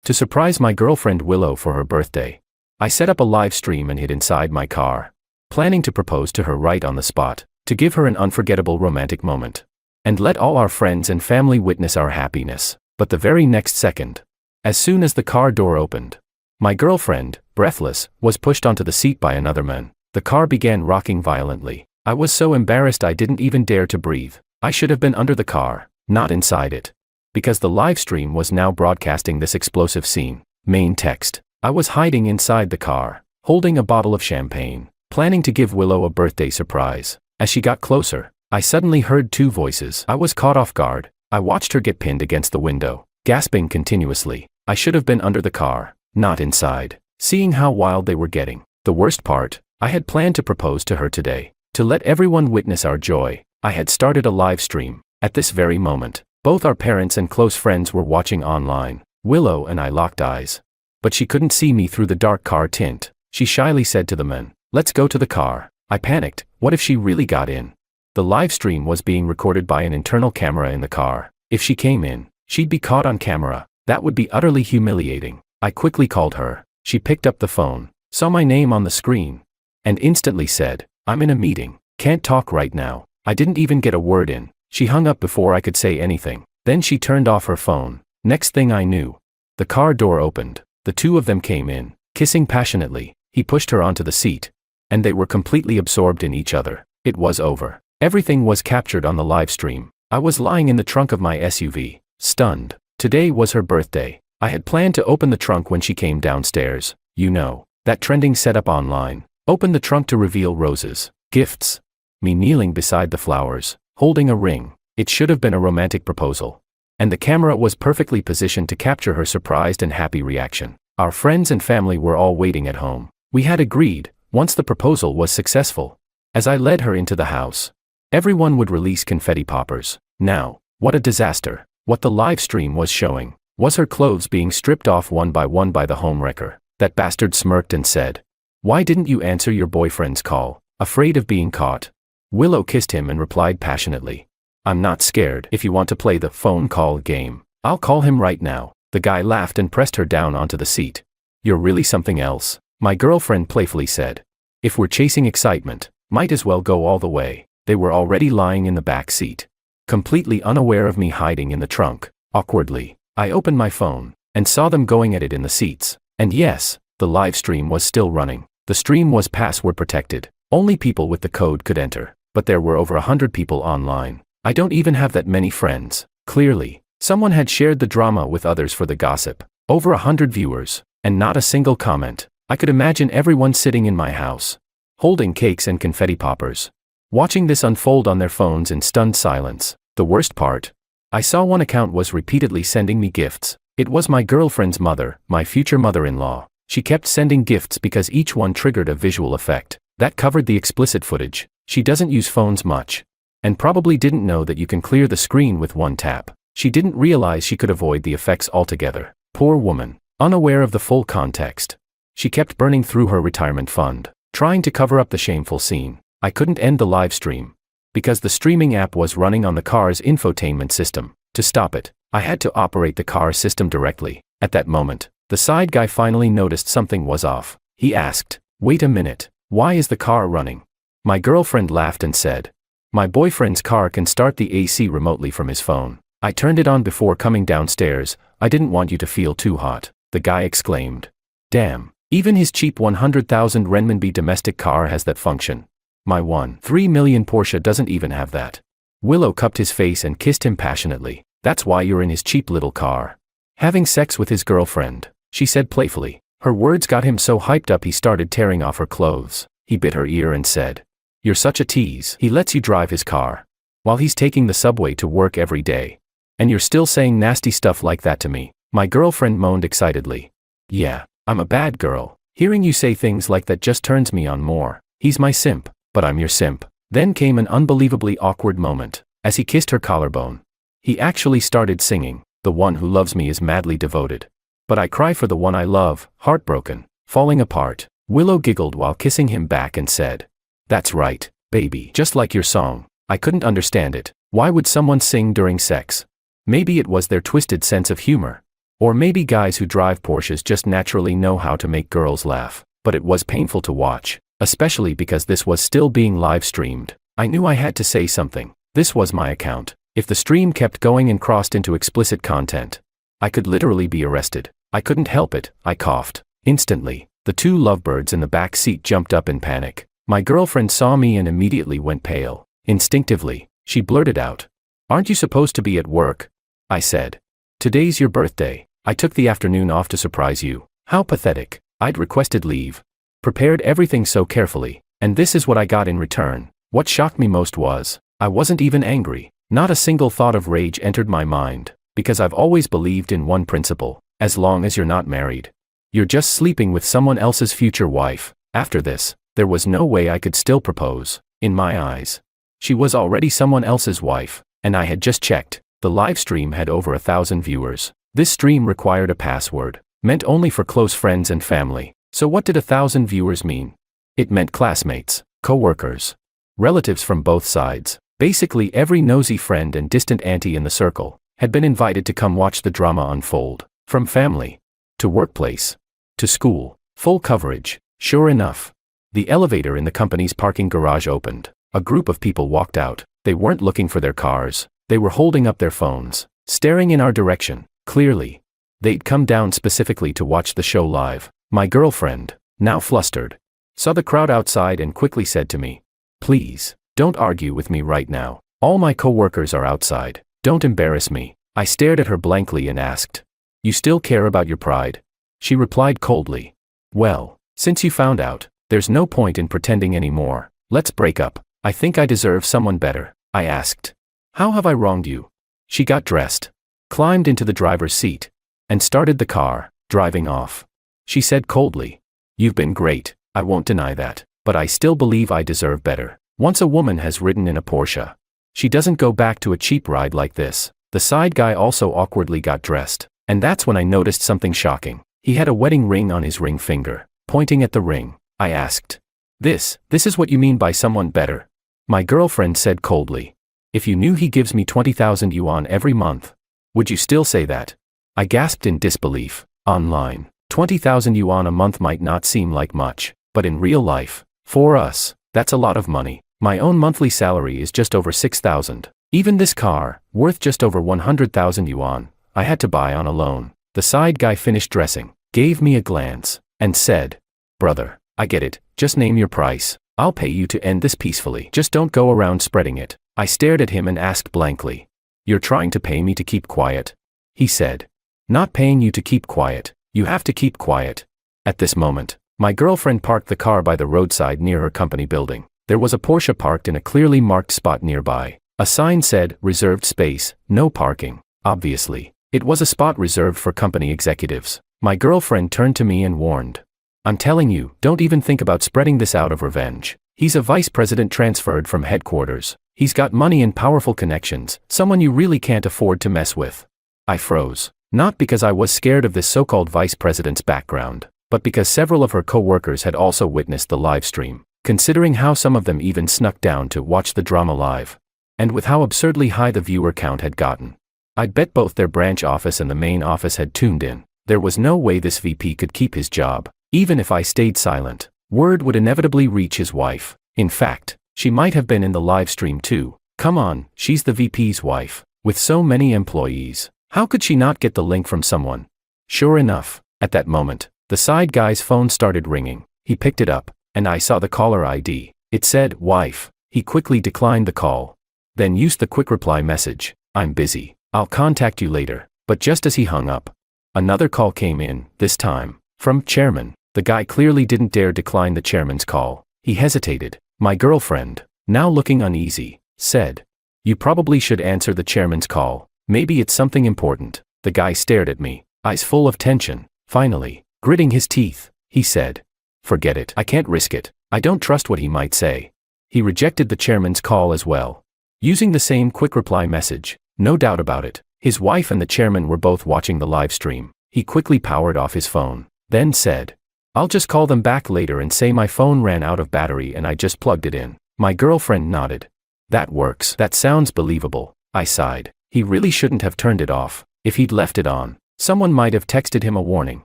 to surprise my girlfriend Willow for her birthday. I set up a live stream and hid inside my car, planning to propose to her right on the spot, to give her an unforgettable romantic moment, and let all our friends and family witness our happiness. But the very next second, as soon as the car door opened, my girlfriend, breathless, was pushed onto the seat by another man. The car began rocking violently. I was so embarrassed I didn't even dare to breathe. I should have been under the car, not inside it. Because the live stream was now broadcasting this explosive scene. Main text. I was hiding inside the car, holding a bottle of champagne, planning to give Willow a birthday surprise. As she got closer, I suddenly heard two voices. I was caught off guard. I watched her get pinned against the window, gasping continuously. I should have been under the car, not inside. Seeing how wild they were getting. The worst part, I had planned to propose to her today, to let everyone witness our joy. I had started a live stream. At this very moment, both our parents and close friends were watching online. Willow and I locked eyes. But she couldn't see me through the dark car tint. She shyly said to the men, "Let's go to the car." I panicked. What if she really got in? The live stream was being recorded by an internal camera in the car. If she came in, she'd be caught on camera. That would be utterly humiliating. I quickly called her. She picked up the phone, saw my name on the screen, and instantly said, "I'm in a meeting. Can't talk right now." I didn't even get a word in. She hung up before I could say anything. Then she turned off her phone. Next thing I knew, the car door opened. The two of them came in, kissing passionately. He pushed her onto the seat, and they were completely absorbed in each other. It was over. Everything was captured on the live stream. I was lying in the trunk of my SUV, stunned. Today was her birthday. I had planned to open the trunk when she came downstairs. You know, that trending setup online. Open the trunk to reveal roses, gifts. Me kneeling beside the flowers, holding a ring. It should have been a romantic proposal. And the camera was perfectly positioned to capture her surprised and happy reaction. Our friends and family were all waiting at home. We had agreed, once the proposal was successful, as I led her into the house, everyone would release confetti poppers. Now, what a disaster. What the live stream was showing was her clothes being stripped off one by the homewrecker. That bastard smirked and said, "Why didn't you answer your boyfriend's call? Afraid of being caught?" Willow kissed him and replied passionately, "I'm not scared. If you want to play the phone call game, I'll call him right now." The guy laughed and pressed her down onto the seat. "You're really something else," my girlfriend playfully said. "If we're chasing excitement, might as well go all the way." They were already lying in the back seat, completely unaware of me hiding in the trunk. Awkwardly, I opened my phone, and saw them going at it in the seats. And yes, the live stream was still running. The stream was password protected. Only people with the code could enter. But there were over 100 people online. I don't even have that many friends. Clearly, someone had shared the drama with others for the gossip. Over 100 viewers, and not a single comment. I could imagine everyone sitting in my house, holding cakes and confetti poppers, watching this unfold on their phones in stunned silence. The worst part, I saw one account was repeatedly sending me gifts. It was my girlfriend's mother, my future mother-in-law. She kept sending gifts because each one triggered a visual effect that covered the explicit footage. She doesn't use phones much, and probably didn't know that you can clear the screen with one tap. She didn't realize she could avoid the effects altogether. Poor woman, unaware of the full context. She kept burning through her retirement fund, trying to cover up the shameful scene. I couldn't end the live stream, because the streaming app was running on the car's infotainment system. To stop it, I had to operate the car system directly. At that moment, the side guy finally noticed something was off. He asked, "Wait a minute, why is the car running?" My girlfriend laughed and said, "My boyfriend's car can start the AC remotely from his phone. I turned it on before coming downstairs. I didn't want you to feel too hot." The guy exclaimed, "Damn, even his cheap 100,000 renminbi domestic car has that function. My 1.3 million Porsche doesn't even have that." Willow cupped his face and kissed him passionately. "That's why you're in his cheap little car, having sex with his girlfriend," she said playfully. Her words got him so hyped up he started tearing off her clothes. He bit her ear and said, "You're such a tease. He lets you drive his car while he's taking the subway to work every day. And you're still saying nasty stuff like that to me." My girlfriend moaned excitedly. "Yeah, I'm a bad girl. Hearing you say things like that just turns me on more. He's my simp, but I'm your simp." Then came an unbelievably awkward moment, as he kissed her collarbone. He actually started singing, "The one who loves me is madly devoted, but I cry for the one I love, heartbroken, falling apart." Willow giggled while kissing him back and said, "That's right, baby, just like your song." I couldn't understand it. Why would someone sing during sex? Maybe it was their twisted sense of humor. Or maybe guys who drive Porsches just naturally know how to make girls laugh. But it was painful to watch, especially because this was still being live streamed. I knew I had to say something. This was my account. If the stream kept going and crossed into explicit content, I could literally be arrested. I couldn't help it, I coughed. Instantly, the two lovebirds in the back seat jumped up in panic. My girlfriend saw me and immediately went pale. Instinctively, she blurted out, "Aren't you supposed to be at work?" I said, "Today's your birthday. I took the afternoon off to surprise you." How pathetic. I'd requested leave. Prepared everything so carefully, and this is what I got in return. What shocked me most was, I wasn't even angry. Not a single thought of rage entered my mind, because I've always believed in one principle: as long as you're not married, you're just sleeping with someone else's future wife. After this, there was no way I could still propose. In my eyes, she was already someone else's wife, and I had just checked. The live stream had over 1,000 viewers. This stream required a password, meant only for close friends and family. So what did 1,000 viewers mean? It meant classmates, co-workers, relatives from both sides. Basically every nosy friend and distant auntie in the circle had been invited to come watch the drama unfold. From family, to workplace, to school, full coverage. Sure enough, the elevator in the company's parking garage opened. A group of people walked out. They weren't looking for their cars. They were holding up their phones, staring in our direction. Clearly, they'd come down specifically to watch the show live. My girlfriend, now flustered, saw the crowd outside and quickly said to me, "Please, don't argue with me right now. All my co-workers are outside. Don't embarrass me." I stared at her blankly and asked, "You still care about your pride?" She replied coldly, "Well, since you found out, there's no point in pretending anymore. Let's break up. I think I deserve someone better." I asked, "How have I wronged you?" She got dressed, climbed into the driver's seat, and started the car, driving off. She said coldly, "You've been great, I won't deny that, but I still believe I deserve better. Once a woman has ridden in a Porsche, she doesn't go back to a cheap ride like this." The side guy also awkwardly got dressed, and that's when I noticed something shocking. He had a wedding ring on his ring finger. Pointing at the ring, I asked, This is what you mean by someone better?" My girlfriend said coldly, "If you knew he gives me 20,000 yuan every month, would you still say that?" I gasped in disbelief. Online, 20,000 yuan a month might not seem like much, but in real life, for us, that's a lot of money. My own monthly salary is just over 6,000. Even this car, worth just over 100,000 yuan, I had to buy on a loan. The side guy finished dressing, gave me a glance, and said, "Brother, I get it, just name your price. I'll pay you to end this peacefully. Just don't go around spreading it." I stared at him and asked blankly, "You're trying to pay me to keep quiet?" He said, "Not paying you to keep quiet, you have to keep quiet." At this moment, my girlfriend parked the car by the roadside near her company building. There was a Porsche parked in a clearly marked spot nearby. A sign said, "Reserved space, no parking." Obviously, it was a spot reserved for company executives. My girlfriend turned to me and warned, "I'm telling you, don't even think about spreading this out of revenge. He's a vice president transferred from headquarters. He's got money and powerful connections, someone you really can't afford to mess with." I froze, not because I was scared of this so-called vice president's background, but because several of her co-workers had also witnessed the live stream, considering how some of them even snuck down to watch the drama live. And with how absurdly high the viewer count had gotten, I'd bet both their branch office and the main office had tuned in. There was no way this VP could keep his job. Even if I stayed silent, word would inevitably reach his wife. In fact, she might have been in the live stream too. Come on, she's the VP's wife. With so many employees, how could she not get the link from someone? Sure enough, at that moment, the side guy's phone started ringing. He picked it up, and I saw the caller ID. It said, "Wife." He quickly declined the call, then used the quick reply message, "I'm busy. I'll contact you later." But just as he hung up, another call came in, this time from chairman. The guy clearly didn't dare decline the chairman's call. He hesitated. My girlfriend, now looking uneasy, said, "You probably should answer the chairman's call. Maybe it's something important." The guy stared at me, eyes full of tension. Finally, gritting his teeth, he said, "Forget it. I can't risk it. I don't trust what he might say." He rejected the chairman's call as well, using the same quick reply message. No doubt about it, his wife and the chairman were both watching the live stream. He quickly powered off his phone, then said, "I'll just call them back later and say my phone ran out of battery and I just plugged it in." My girlfriend nodded. "That works. That sounds believable." I sighed. He really shouldn't have turned it off. If he'd left it on, Someone might have texted him a warning.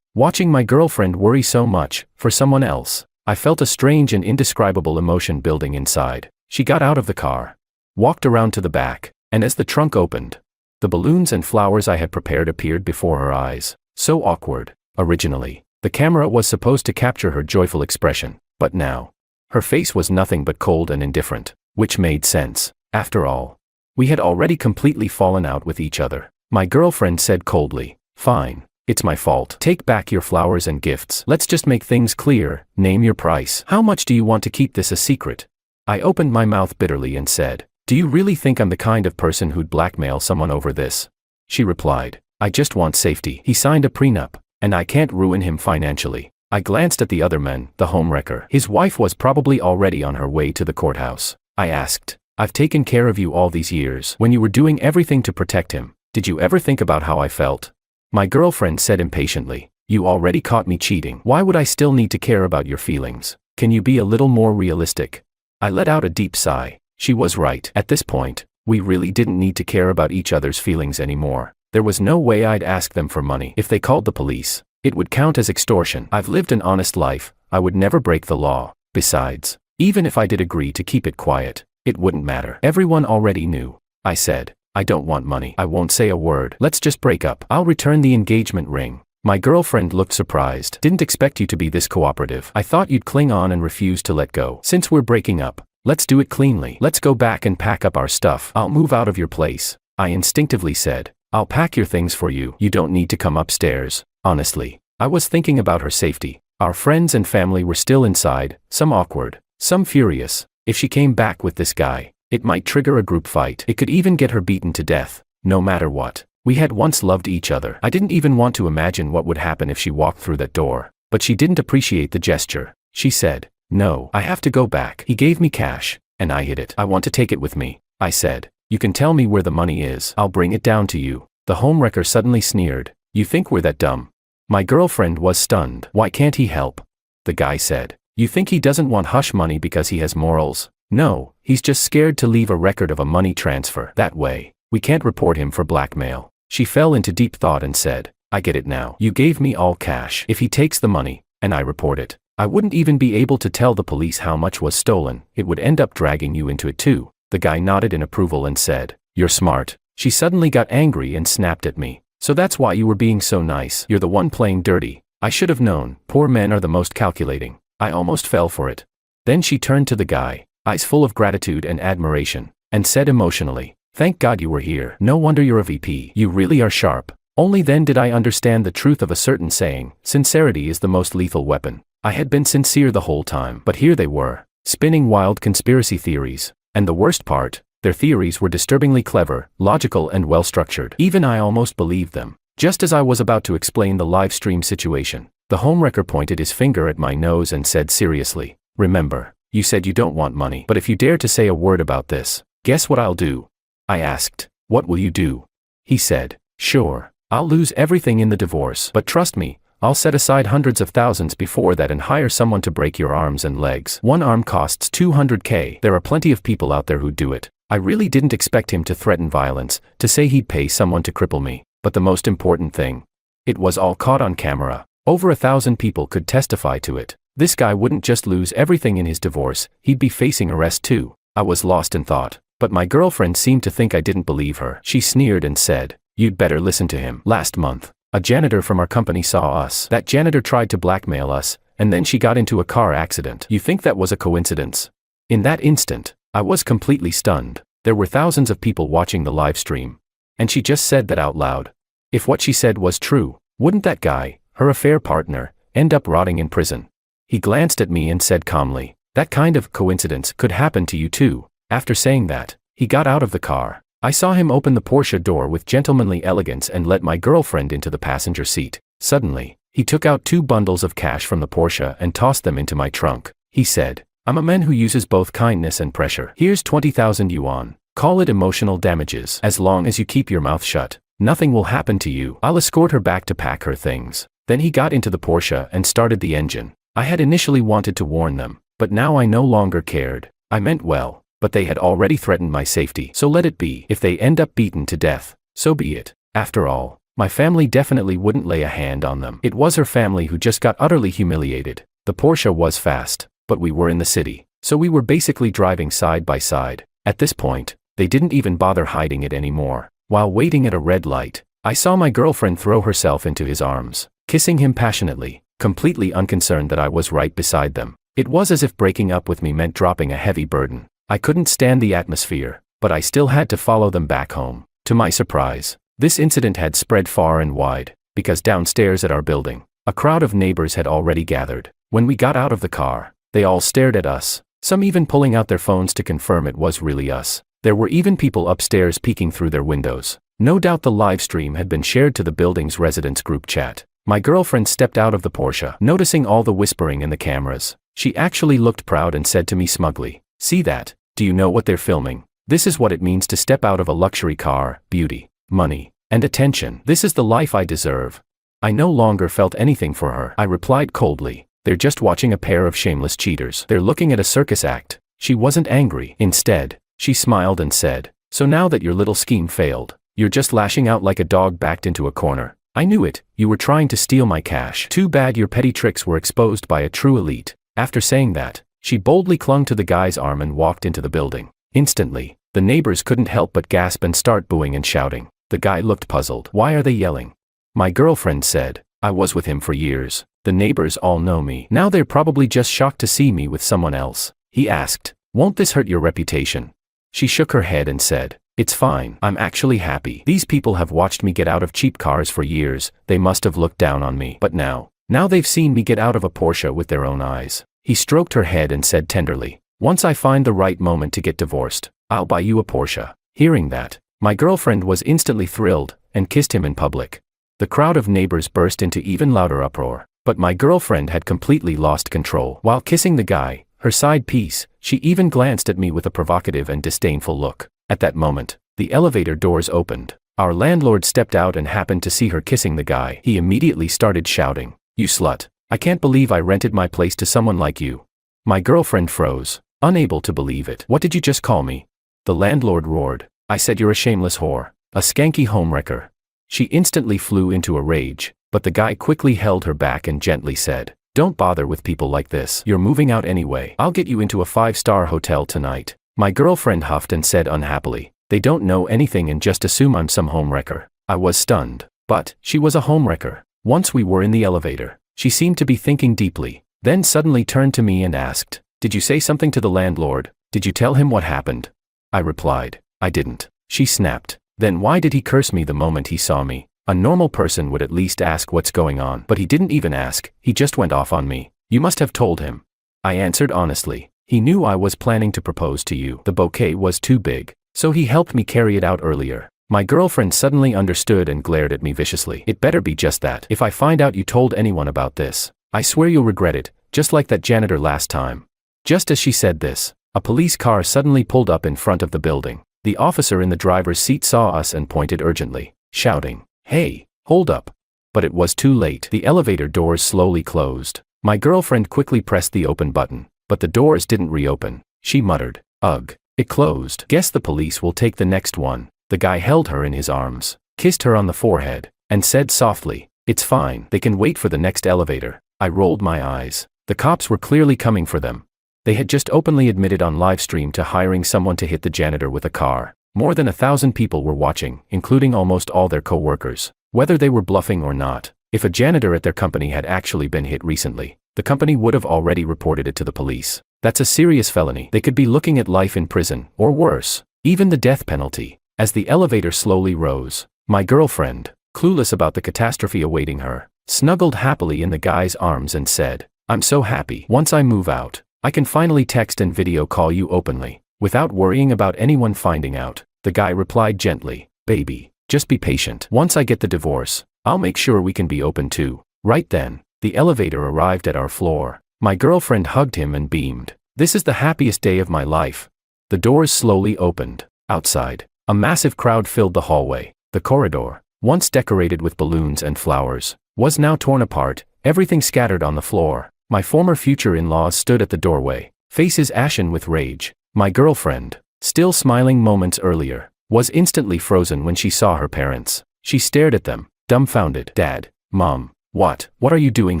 Watching my girlfriend worry so much, for someone else, I felt a strange and indescribable emotion building inside. She got out of the car, walked around to the back, and as the trunk opened, the balloons and flowers I had prepared appeared before her eyes. So awkward. Originally, the camera was supposed to capture her joyful expression, but now, her face was nothing but cold and indifferent, which made sense. After all, we had already completely fallen out with each other. My girlfriend said coldly, "Fine, it's my fault. Take back your flowers and gifts. Let's just make things clear. Name your price. How much do you want to keep this a secret?" I opened my mouth bitterly and said, "Do you really think I'm the kind of person who'd blackmail someone over this?" She replied, "I just want safety. He signed a prenup, and I can't ruin him financially." I glanced at the other man, the homewrecker. His wife was probably already on her way to the courthouse. I asked, "I've taken care of you all these years. When you were doing everything to protect him, did you ever think about how I felt?" My girlfriend said impatiently, "You already caught me cheating. Why would I still need to care about your feelings? Can you be a little more realistic?" I let out a deep sigh. She was right. At this point, we really didn't need to care about each other's feelings anymore. There was no way I'd ask them for money. If they called the police, it would count as extortion. I've lived an honest life. I would never break the law. Besides, even if I did agree to keep it quiet, it wouldn't matter. Everyone already knew. I said, "I don't want money. I won't say a word. Let's just break up. I'll return the engagement ring." My girlfriend looked surprised. "Didn't expect you to be this cooperative. I thought you'd cling on and refuse to let go. Since we're breaking up, let's do it cleanly. Let's go back and pack up our stuff. I'll move out of your place." I instinctively said, "I'll pack your things for you. You don't need to come upstairs." Honestly, I was thinking about her safety. Our friends and family were still inside, some awkward, some furious. If she came back with this guy, it might trigger a group fight. It could even get her beaten to death. No matter what, we had once loved each other. I didn't even want to imagine what would happen if she walked through that door. But she didn't appreciate the gesture. She said, "No, I have to go back." He gave me cash, and I hid it. "I want to take it with me." I said, "You can tell me where the money is. I'll bring it down to you." The homewrecker suddenly sneered, "You think we're that dumb?" My girlfriend was stunned. "Why can't he help?" The guy said, "You think he doesn't want hush money because he has morals? No, he's just scared to leave a record of a money transfer. That way, we can't report him for blackmail." She fell into deep thought and said, "I get it now. You gave me all cash. If he takes the money, and I report it, I wouldn't even be able to tell the police how much was stolen. It would end up dragging you into it too." The guy nodded in approval and said, "You're smart." She suddenly got angry and snapped at me. "So that's why you were being so nice. You're the one playing dirty. I should have known. Poor men are the most calculating." I almost fell for it. Then she turned to the guy, eyes full of gratitude and admiration, and said emotionally, "Thank God you were here. No wonder you're a VP. You really are sharp." Only then did I understand the truth of a certain saying, sincerity is the most lethal weapon. I had been sincere the whole time, but here they were, spinning wild conspiracy theories. And the worst part, their theories were disturbingly clever, logical and well-structured. Even I almost believed them. Just as I was about to explain the live stream situation, the homewrecker pointed his finger at my nose and said seriously, "Remember, you said you don't want money. But if you dare to say a word about this, guess what I'll do?" I asked, "What will you do?" He said, "Sure, I'll lose everything in the divorce. But trust me, I'll set aside hundreds of thousands before that and hire someone to break your arms and legs. One arm costs $200K. There are plenty of people out there who'd do it." I really didn't expect him to threaten violence, to say he'd pay someone to cripple me. But the most important thing, it was all caught on camera. Over 1,000 people could testify to it. This guy wouldn't just lose everything in his divorce, he'd be facing arrest too. I was lost in thought, but my girlfriend seemed to think I didn't believe her. She sneered and said, "You'd better listen to him. Last month, a janitor from our company saw us. That janitor tried to blackmail us, and then she got into a car accident. You think that was a coincidence?" In that instant, I was completely stunned. There were thousands of people watching the live stream. And she just said that out loud. If what she said was true, wouldn't that guy, her affair partner, end up rotting in prison? He glanced at me and said calmly, "That kind of coincidence could happen to you too." After saying that, he got out of the car. I saw him open the Porsche door with gentlemanly elegance and let my girlfriend into the passenger seat. Suddenly, he took out 2 bundles of cash from the Porsche and tossed them into my trunk. He said, "I'm a man who uses both kindness and pressure. Here's 20,000 yuan. Call it emotional damages. As long as you keep your mouth shut, nothing will happen to you. I'll escort her back to pack her things." Then he got into the Porsche and started the engine. I had initially wanted to warn them, but now I no longer cared. I meant well, but they had already threatened my safety. So let it be. If they end up beaten to death, so be it. After all, My family definitely wouldn't lay a hand on them. It was her family who just got utterly humiliated. The Porsche was fast, but we were in the city, so we were basically driving side by side. At this point, they didn't even bother hiding it anymore. While waiting at a red light, I saw my girlfriend throw herself into his arms, kissing him passionately, completely unconcerned that I was right beside them. It was as if breaking up with me meant dropping a heavy burden. I couldn't stand the atmosphere, but I still had to follow them back home. To my surprise, this incident had spread far and wide, because downstairs at our building, a crowd of neighbors had already gathered. When we got out of the car, they all stared at us, some even pulling out their phones to confirm it was really us. There were even people upstairs peeking through their windows. No doubt the live stream had been shared to the building's residents group chat. My girlfriend stepped out of the Porsche, noticing all the whispering in the cameras. She actually looked proud and said to me smugly, "See that? Do you know what they're filming? This is what it means to step out of a luxury car: beauty, money, and attention. This is the life I deserve." I no longer felt anything for her. I replied coldly, "They're just watching a pair of shameless cheaters. They're looking at a circus act." She wasn't angry. Instead, she smiled and said, "So now that your little scheme failed, you're just lashing out like a dog backed into a corner. I knew it, you were trying to steal my cash. Too bad your petty tricks were exposed by a true elite." After saying that, she boldly clung to the guy's arm and walked into the building. Instantly, the neighbors couldn't help but gasp and start booing and shouting. The guy looked puzzled. "Why are they yelling?" My girlfriend said, "I was with him for years. The neighbors all know me. Now they're probably just shocked to see me with someone else." He asked, "Won't this hurt your reputation?" She shook her head and said, "It's fine. I'm actually happy. These people have watched me get out of cheap cars for years. They must have looked down on me. But now they've seen me get out of a Porsche with their own eyes." He stroked her head and said tenderly, "Once I find the right moment to get divorced, I'll buy you a Porsche." Hearing that, my girlfriend was instantly thrilled and kissed him in public. The crowd of neighbors burst into even louder uproar, but my girlfriend had completely lost control. While kissing the guy, her side piece, she even glanced at me with a provocative and disdainful look. At that moment, the elevator doors opened. Our landlord stepped out and happened to see her kissing the guy. He immediately started shouting, "You slut. I can't believe I rented my place to someone like you." My girlfriend froze, unable to believe it. "What did you just call me?" The landlord roared. "I said you're a shameless whore, a skanky homewrecker." She instantly flew into a rage, but the guy quickly held her back and gently said, "Don't bother with people like this. You're moving out anyway. I'll get you into a 5-star hotel tonight." My girlfriend huffed and said unhappily, "They don't know anything and just assume I'm some homewrecker." I was stunned, but she was a homewrecker. Once we were in the elevator, she seemed to be thinking deeply, then suddenly turned to me and asked, "Did you say something to the landlord? Did you tell him what happened?" I replied, "I didn't." She snapped, "Then why did he curse me the moment he saw me? A normal person would at least ask what's going on, but he didn't even ask, he just went off on me. You must have told him." I answered honestly, "He knew I was planning to propose to you. The bouquet was too big, so he helped me carry it out earlier." My girlfriend suddenly understood and glared at me viciously. "It better be just that. If I find out you told anyone about this, I swear you'll regret it, just like that janitor last time." Just as she said this, a police car suddenly pulled up in front of the building. The officer in the driver's seat saw us and pointed urgently, shouting, "Hey, hold up." But it was too late. The elevator doors slowly closed. My girlfriend quickly pressed the open button, but the doors didn't reopen. She muttered, "Ugh, it closed. Guess the police will take the next one." The guy held her in his arms, kissed her on the forehead, and said softly, "It's fine. They can wait for the next elevator." I rolled my eyes. The cops were clearly coming for them. They had just openly admitted on livestream to hiring someone to hit the janitor with a car. More than 1,000 people were watching, including almost all their co-workers. Whether they were bluffing or not, if a janitor at their company had actually been hit recently, the company would have already reported it to the police. That's a serious felony. They could be looking at life in prison, or worse, even the death penalty. As the elevator slowly rose, my girlfriend, clueless about the catastrophe awaiting her, snuggled happily in the guy's arms and said, "I'm so happy. Once I move out, I can finally text and video call you openly, without worrying about anyone finding out." The guy replied gently, "Baby, just be patient. Once I get the divorce, I'll make sure we can be open too." Right then, the elevator arrived at our floor. My girlfriend hugged him and beamed, "This is the happiest day of my life." The doors slowly opened. Outside, a massive crowd filled the hallway. The corridor, once decorated with balloons and flowers, was now torn apart, everything scattered on the floor. My former future-in-laws stood at the doorway, faces ashen with rage. My girlfriend, still smiling moments earlier, was instantly frozen when she saw her parents. She stared at them, dumbfounded. Dad, Mom, what are you doing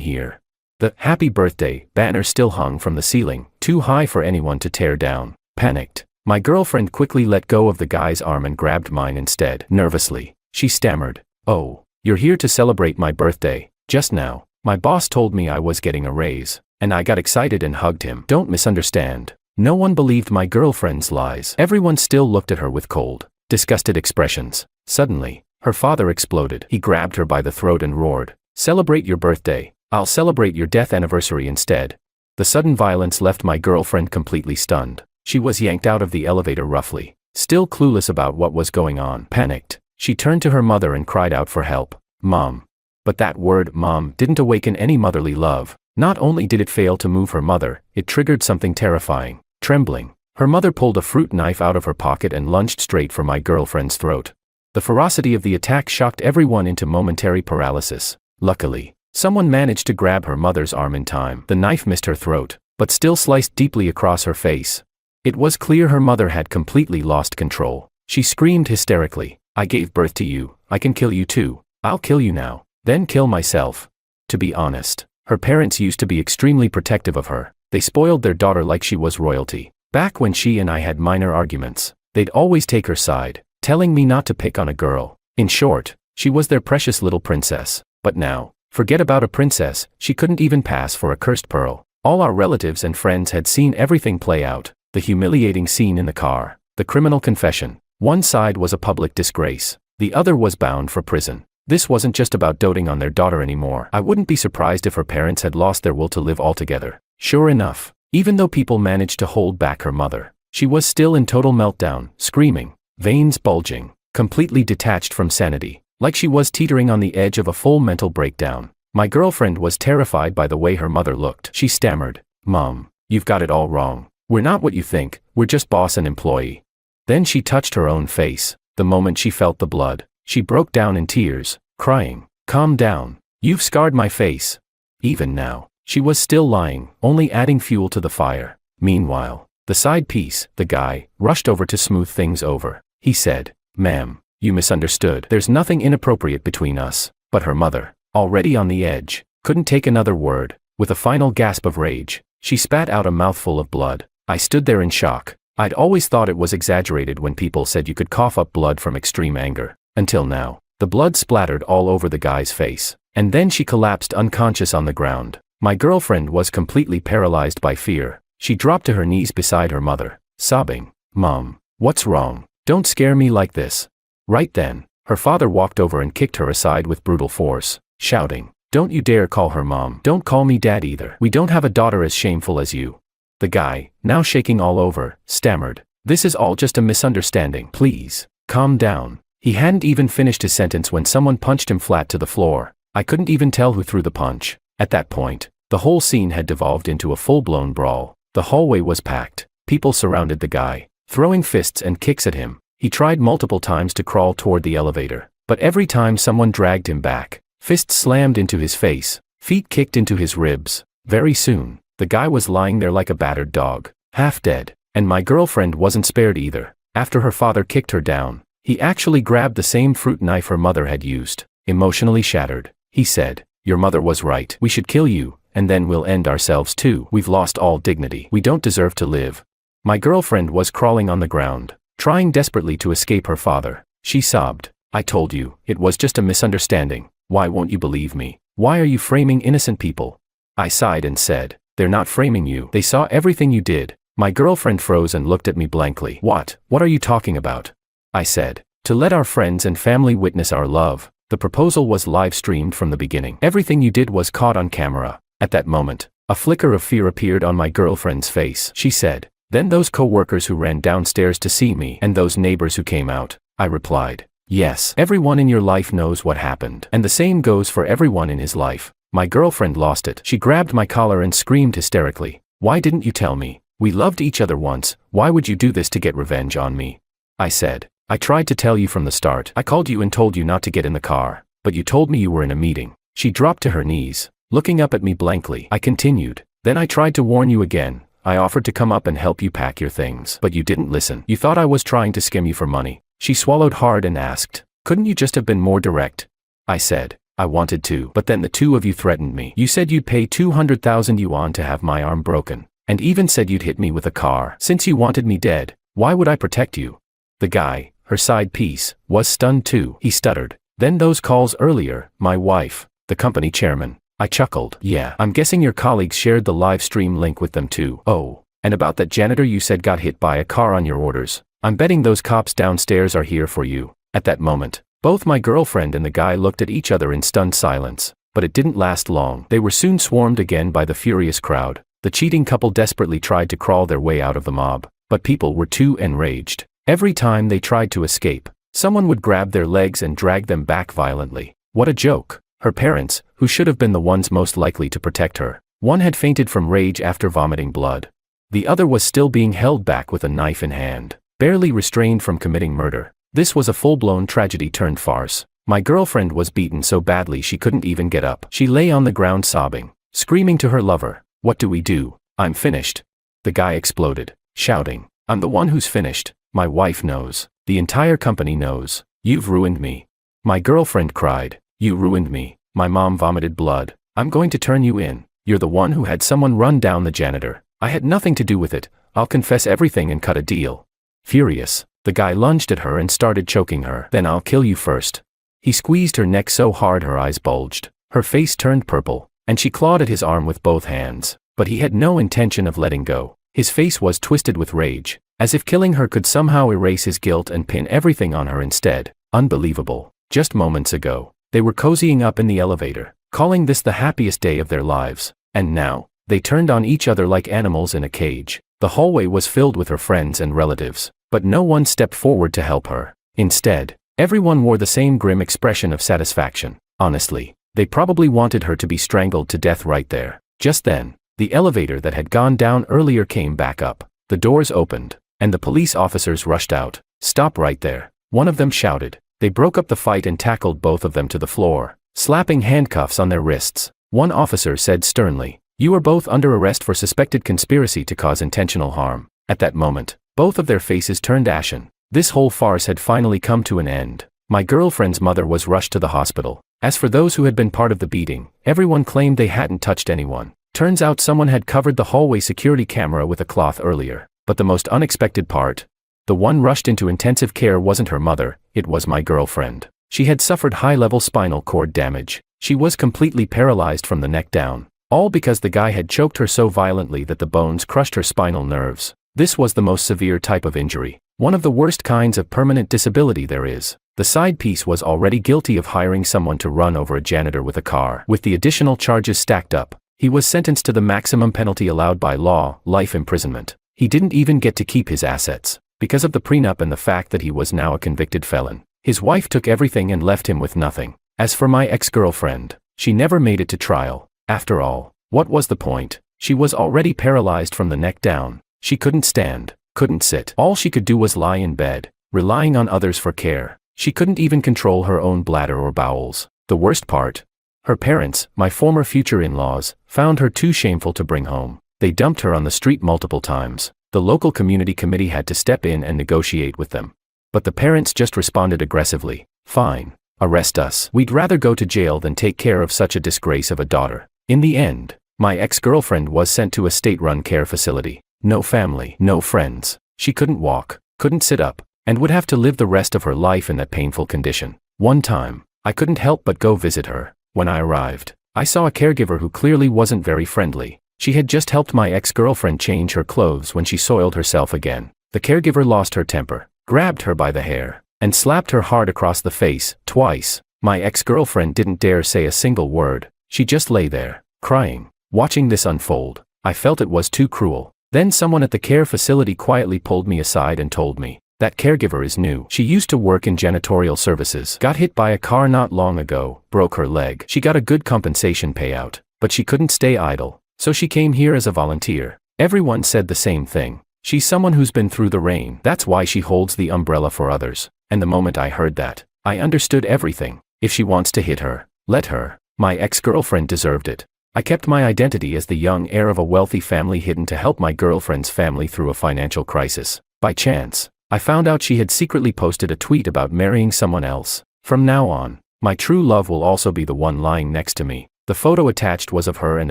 here? The "Happy Birthday" banner still hung from the ceiling, too high for anyone to tear down. Panicked, my girlfriend quickly let go of the guy's arm and grabbed mine instead. Nervously, she stammered, "Oh, you're here to celebrate my birthday. Just now, my boss told me I was getting a raise, and I got excited and hugged him." Don't misunderstand. No one believed my girlfriend's lies. Everyone still looked at her with cold, disgusted expressions. Suddenly, her father exploded. He grabbed her by the throat and roared, "Celebrate your birthday. I'll celebrate your death anniversary instead." The sudden violence left my girlfriend completely stunned. She was yanked out of the elevator roughly, still clueless about what was going on. Panicked, she turned to her mother and cried out for help. "Mom." But that word, "Mom," didn't awaken any motherly love. Not only did it fail to move her mother, it triggered something terrifying. Trembling, her mother pulled a fruit knife out of her pocket and lunged straight for my girlfriend's throat. The ferocity of the attack shocked everyone into momentary paralysis. Luckily, someone managed to grab her mother's arm in time. The knife missed her throat, but still sliced deeply across her face. It was clear her mother had completely lost control. She screamed hysterically, "I gave birth to you. I can kill you too. I'll kill you now, then kill myself." To be honest, her parents used to be extremely protective of her. They spoiled their daughter like she was royalty. Back when she and I had minor arguments, they'd always take her side, telling me not to pick on a girl. In short, she was their precious little princess. But now, forget about a princess, she couldn't even pass for a cursed pearl. All our relatives and friends had seen everything play out. The humiliating scene in the car, the criminal confession. One side was a public disgrace, the other was bound for prison. This wasn't just about doting on their daughter anymore. I wouldn't be surprised if her parents had lost their will to live altogether. Sure enough, even though people managed to hold back her mother, she was still in total meltdown, screaming, veins bulging, completely detached from sanity, like she was teetering on the edge of a full mental breakdown. My girlfriend was terrified by the way her mother looked. She stammered, "Mom, you've got it all wrong. We're not what you think, we're just boss and employee." Then she touched her own face. The moment she felt the blood, she broke down in tears, crying, "Calm down, you've scarred my face." Even now, she was still lying, only adding fuel to the fire. Meanwhile, the side piece, the guy, rushed over to smooth things over. He said, "Ma'am, you misunderstood. There's nothing inappropriate between us." But her mother, already on the edge, couldn't take another word. With a final gasp of rage, she spat out a mouthful of blood. I stood there in shock. I'd always thought it was exaggerated when people said you could cough up blood from extreme anger. Until now, the blood splattered all over the guy's face. And then she collapsed unconscious on the ground. My girlfriend was completely paralyzed by fear. She dropped to her knees beside her mother, sobbing, "Mom, what's wrong? Don't scare me like this." Right then, her father walked over and kicked her aside with brutal force, shouting, "Don't you dare call her mom. Don't call me dad either. We don't have a daughter as shameful as you." The guy, now shaking all over, stammered, "This is all just a misunderstanding. Please, calm down." He hadn't even finished his sentence when someone punched him flat to the floor. I couldn't even tell who threw the punch. At that point, the whole scene had devolved into a full-blown brawl. The hallway was packed. People surrounded the guy, throwing fists and kicks at him. He tried multiple times to crawl toward the elevator, but every time someone dragged him back, fists slammed into his face, feet kicked into his ribs. Very soon, the guy was lying there like a battered dog, half dead, and my girlfriend wasn't spared either. After her father kicked her down, he actually grabbed the same fruit knife her mother had used. Emotionally shattered, he said, "Your mother was right. We should kill you, and then we'll end ourselves too. We've lost all dignity. We don't deserve to live." My girlfriend was crawling on the ground, trying desperately to escape her father. She sobbed, "I told you, it was just a misunderstanding. Why won't you believe me? Why are you framing innocent people?" I sighed and said, "They're not framing you. They saw everything you did." My girlfriend froze and looked at me blankly. What are you talking about?" I said, "To let our friends and family witness our love. The proposal was live-streamed from the beginning. Everything you did was caught on camera." At that moment, a flicker of fear appeared on my girlfriend's face. She said, "Then those co-workers who ran downstairs to see me and those neighbors who came out." I replied, "Yes, everyone in your life knows what happened. And the same goes for everyone in his life." My girlfriend lost it. She grabbed my collar and screamed hysterically, "Why didn't you tell me? We loved each other once. Why would you do this to get revenge on me?" I said, "I tried to tell you from the start. I called you and told you not to get in the car, but you told me you were in a meeting." She dropped to her knees, looking up at me blankly. I continued, "Then I tried to warn you again. I offered to come up and help you pack your things, but you didn't listen. You thought I was trying to skim you for money." She swallowed hard and asked, "Couldn't you just have been more direct?" I said. I wanted to, but then the two of you threatened me. You said you'd pay 200,000 yuan to have my arm broken, and even said you'd hit me with a car. Since you wanted me dead, why would I protect you? The guy, her side piece, was stunned too. He stuttered. Then those calls earlier, my wife, the company chairman. I chuckled. Yeah, I'm guessing your colleagues shared the live stream link with them too. Oh, and about that janitor you said got hit by a car on your orders. I'm betting those cops downstairs are here for you. At that moment, both my girlfriend and the guy looked at each other in stunned silence, but it didn't last long. They were soon swarmed again by the furious crowd. The cheating couple desperately tried to crawl their way out of the mob, but people were too enraged. Every time they tried to escape, someone would grab their legs and drag them back violently. What a joke. Her parents, who should have been the ones most likely to protect her, one had fainted from rage after vomiting blood. The other was still being held back with a knife in hand, barely restrained from committing murder. This was a full-blown tragedy turned farce. My girlfriend was beaten so badly she couldn't even get up. She lay on the ground sobbing, screaming to her lover, "What do we do? I'm finished." The guy exploded, shouting, "I'm the one who's finished. My wife knows. The entire company knows. You've ruined me." My girlfriend cried, "You ruined me. My mom vomited blood. I'm going to turn you in. You're the one who had someone run down the janitor. I had nothing to do with it. I'll confess everything and cut a deal." Furious, the guy lunged at her and started choking her. "Then I'll kill you first." He squeezed her neck so hard her eyes bulged. Her face turned purple, and she clawed at his arm with both hands. But he had no intention of letting go. His face was twisted with rage, as if killing her could somehow erase his guilt and pin everything on her instead. Unbelievable. Just moments ago, they were cozying up in the elevator, calling this the happiest day of their lives. And now, they turned on each other like animals in a cage. The hallway was filled with her friends and relatives, but no one stepped forward to help her. Instead, everyone wore the same grim expression of satisfaction. Honestly, they probably wanted her to be strangled to death right there. Just then, the elevator that had gone down earlier came back up. The doors opened, and the police officers rushed out. "Stop right there," one of them shouted. They broke up the fight and tackled both of them to the floor, slapping handcuffs on their wrists. One officer said sternly, "You are both under arrest for suspected conspiracy to cause intentional harm." At that moment, both of their faces turned ashen. This whole farce had finally come to an end. My girlfriend's mother was rushed to the hospital. As for those who had been part of the beating, everyone claimed they hadn't touched anyone. Turns out someone had covered the hallway security camera with a cloth earlier. But the most unexpected part, the one rushed into intensive care wasn't her mother, it was my girlfriend. She had suffered high-level spinal cord damage. She was completely paralyzed from the neck down, all because the guy had choked her so violently that the bones crushed her spinal nerves. This was the most severe type of injury, one of the worst kinds of permanent disability there is. The side piece was already guilty of hiring someone to run over a janitor with a car. With the additional charges stacked up, he was sentenced to the maximum penalty allowed by law, life imprisonment. He didn't even get to keep his assets, because of the prenup and the fact that he was now a convicted felon. His wife took everything and left him with nothing. As for my ex-girlfriend, she never made it to trial. After all, what was the point? She was already paralyzed from the neck down. She couldn't stand, couldn't sit. All she could do was lie in bed, relying on others for care. She couldn't even control her own bladder or bowels. The worst part? Her parents, my former future in-laws, found her too shameful to bring home. They dumped her on the street multiple times. The local community committee had to step in and negotiate with them. But the parents just responded aggressively. "Fine. Arrest us. We'd rather go to jail than take care of such a disgrace of a daughter." In the end, my ex-girlfriend was sent to a state-run care facility. No family, no friends. She couldn't walk, couldn't sit up, and would have to live the rest of her life in that painful condition. One time, I couldn't help but go visit her. When I arrived, I saw a caregiver who clearly wasn't very friendly. She had just helped my ex-girlfriend change her clothes when she soiled herself again. The caregiver lost her temper, grabbed her by the hair, and slapped her hard across the face, twice. My ex-girlfriend didn't dare say a single word. She just lay there, crying. Watching this unfold, I felt it was too cruel. Then someone at the care facility quietly pulled me aside and told me, "That caregiver is new. She used to work in janitorial services. Got hit by a car not long ago, broke her leg. She got a good compensation payout, but she couldn't stay idle, so she came here as a volunteer." Everyone said the same thing. "She's someone who's been through the rain. That's why she holds the umbrella for others." And the moment I heard that, I understood everything. If she wants to hit her, let her. My ex-girlfriend deserved it. I kept my identity as the young heir of a wealthy family hidden to help my girlfriend's family through a financial crisis. By chance, I found out she had secretly posted a tweet about marrying someone else. From now on, My true love will also be the one lying next to me. The photo attached was of her and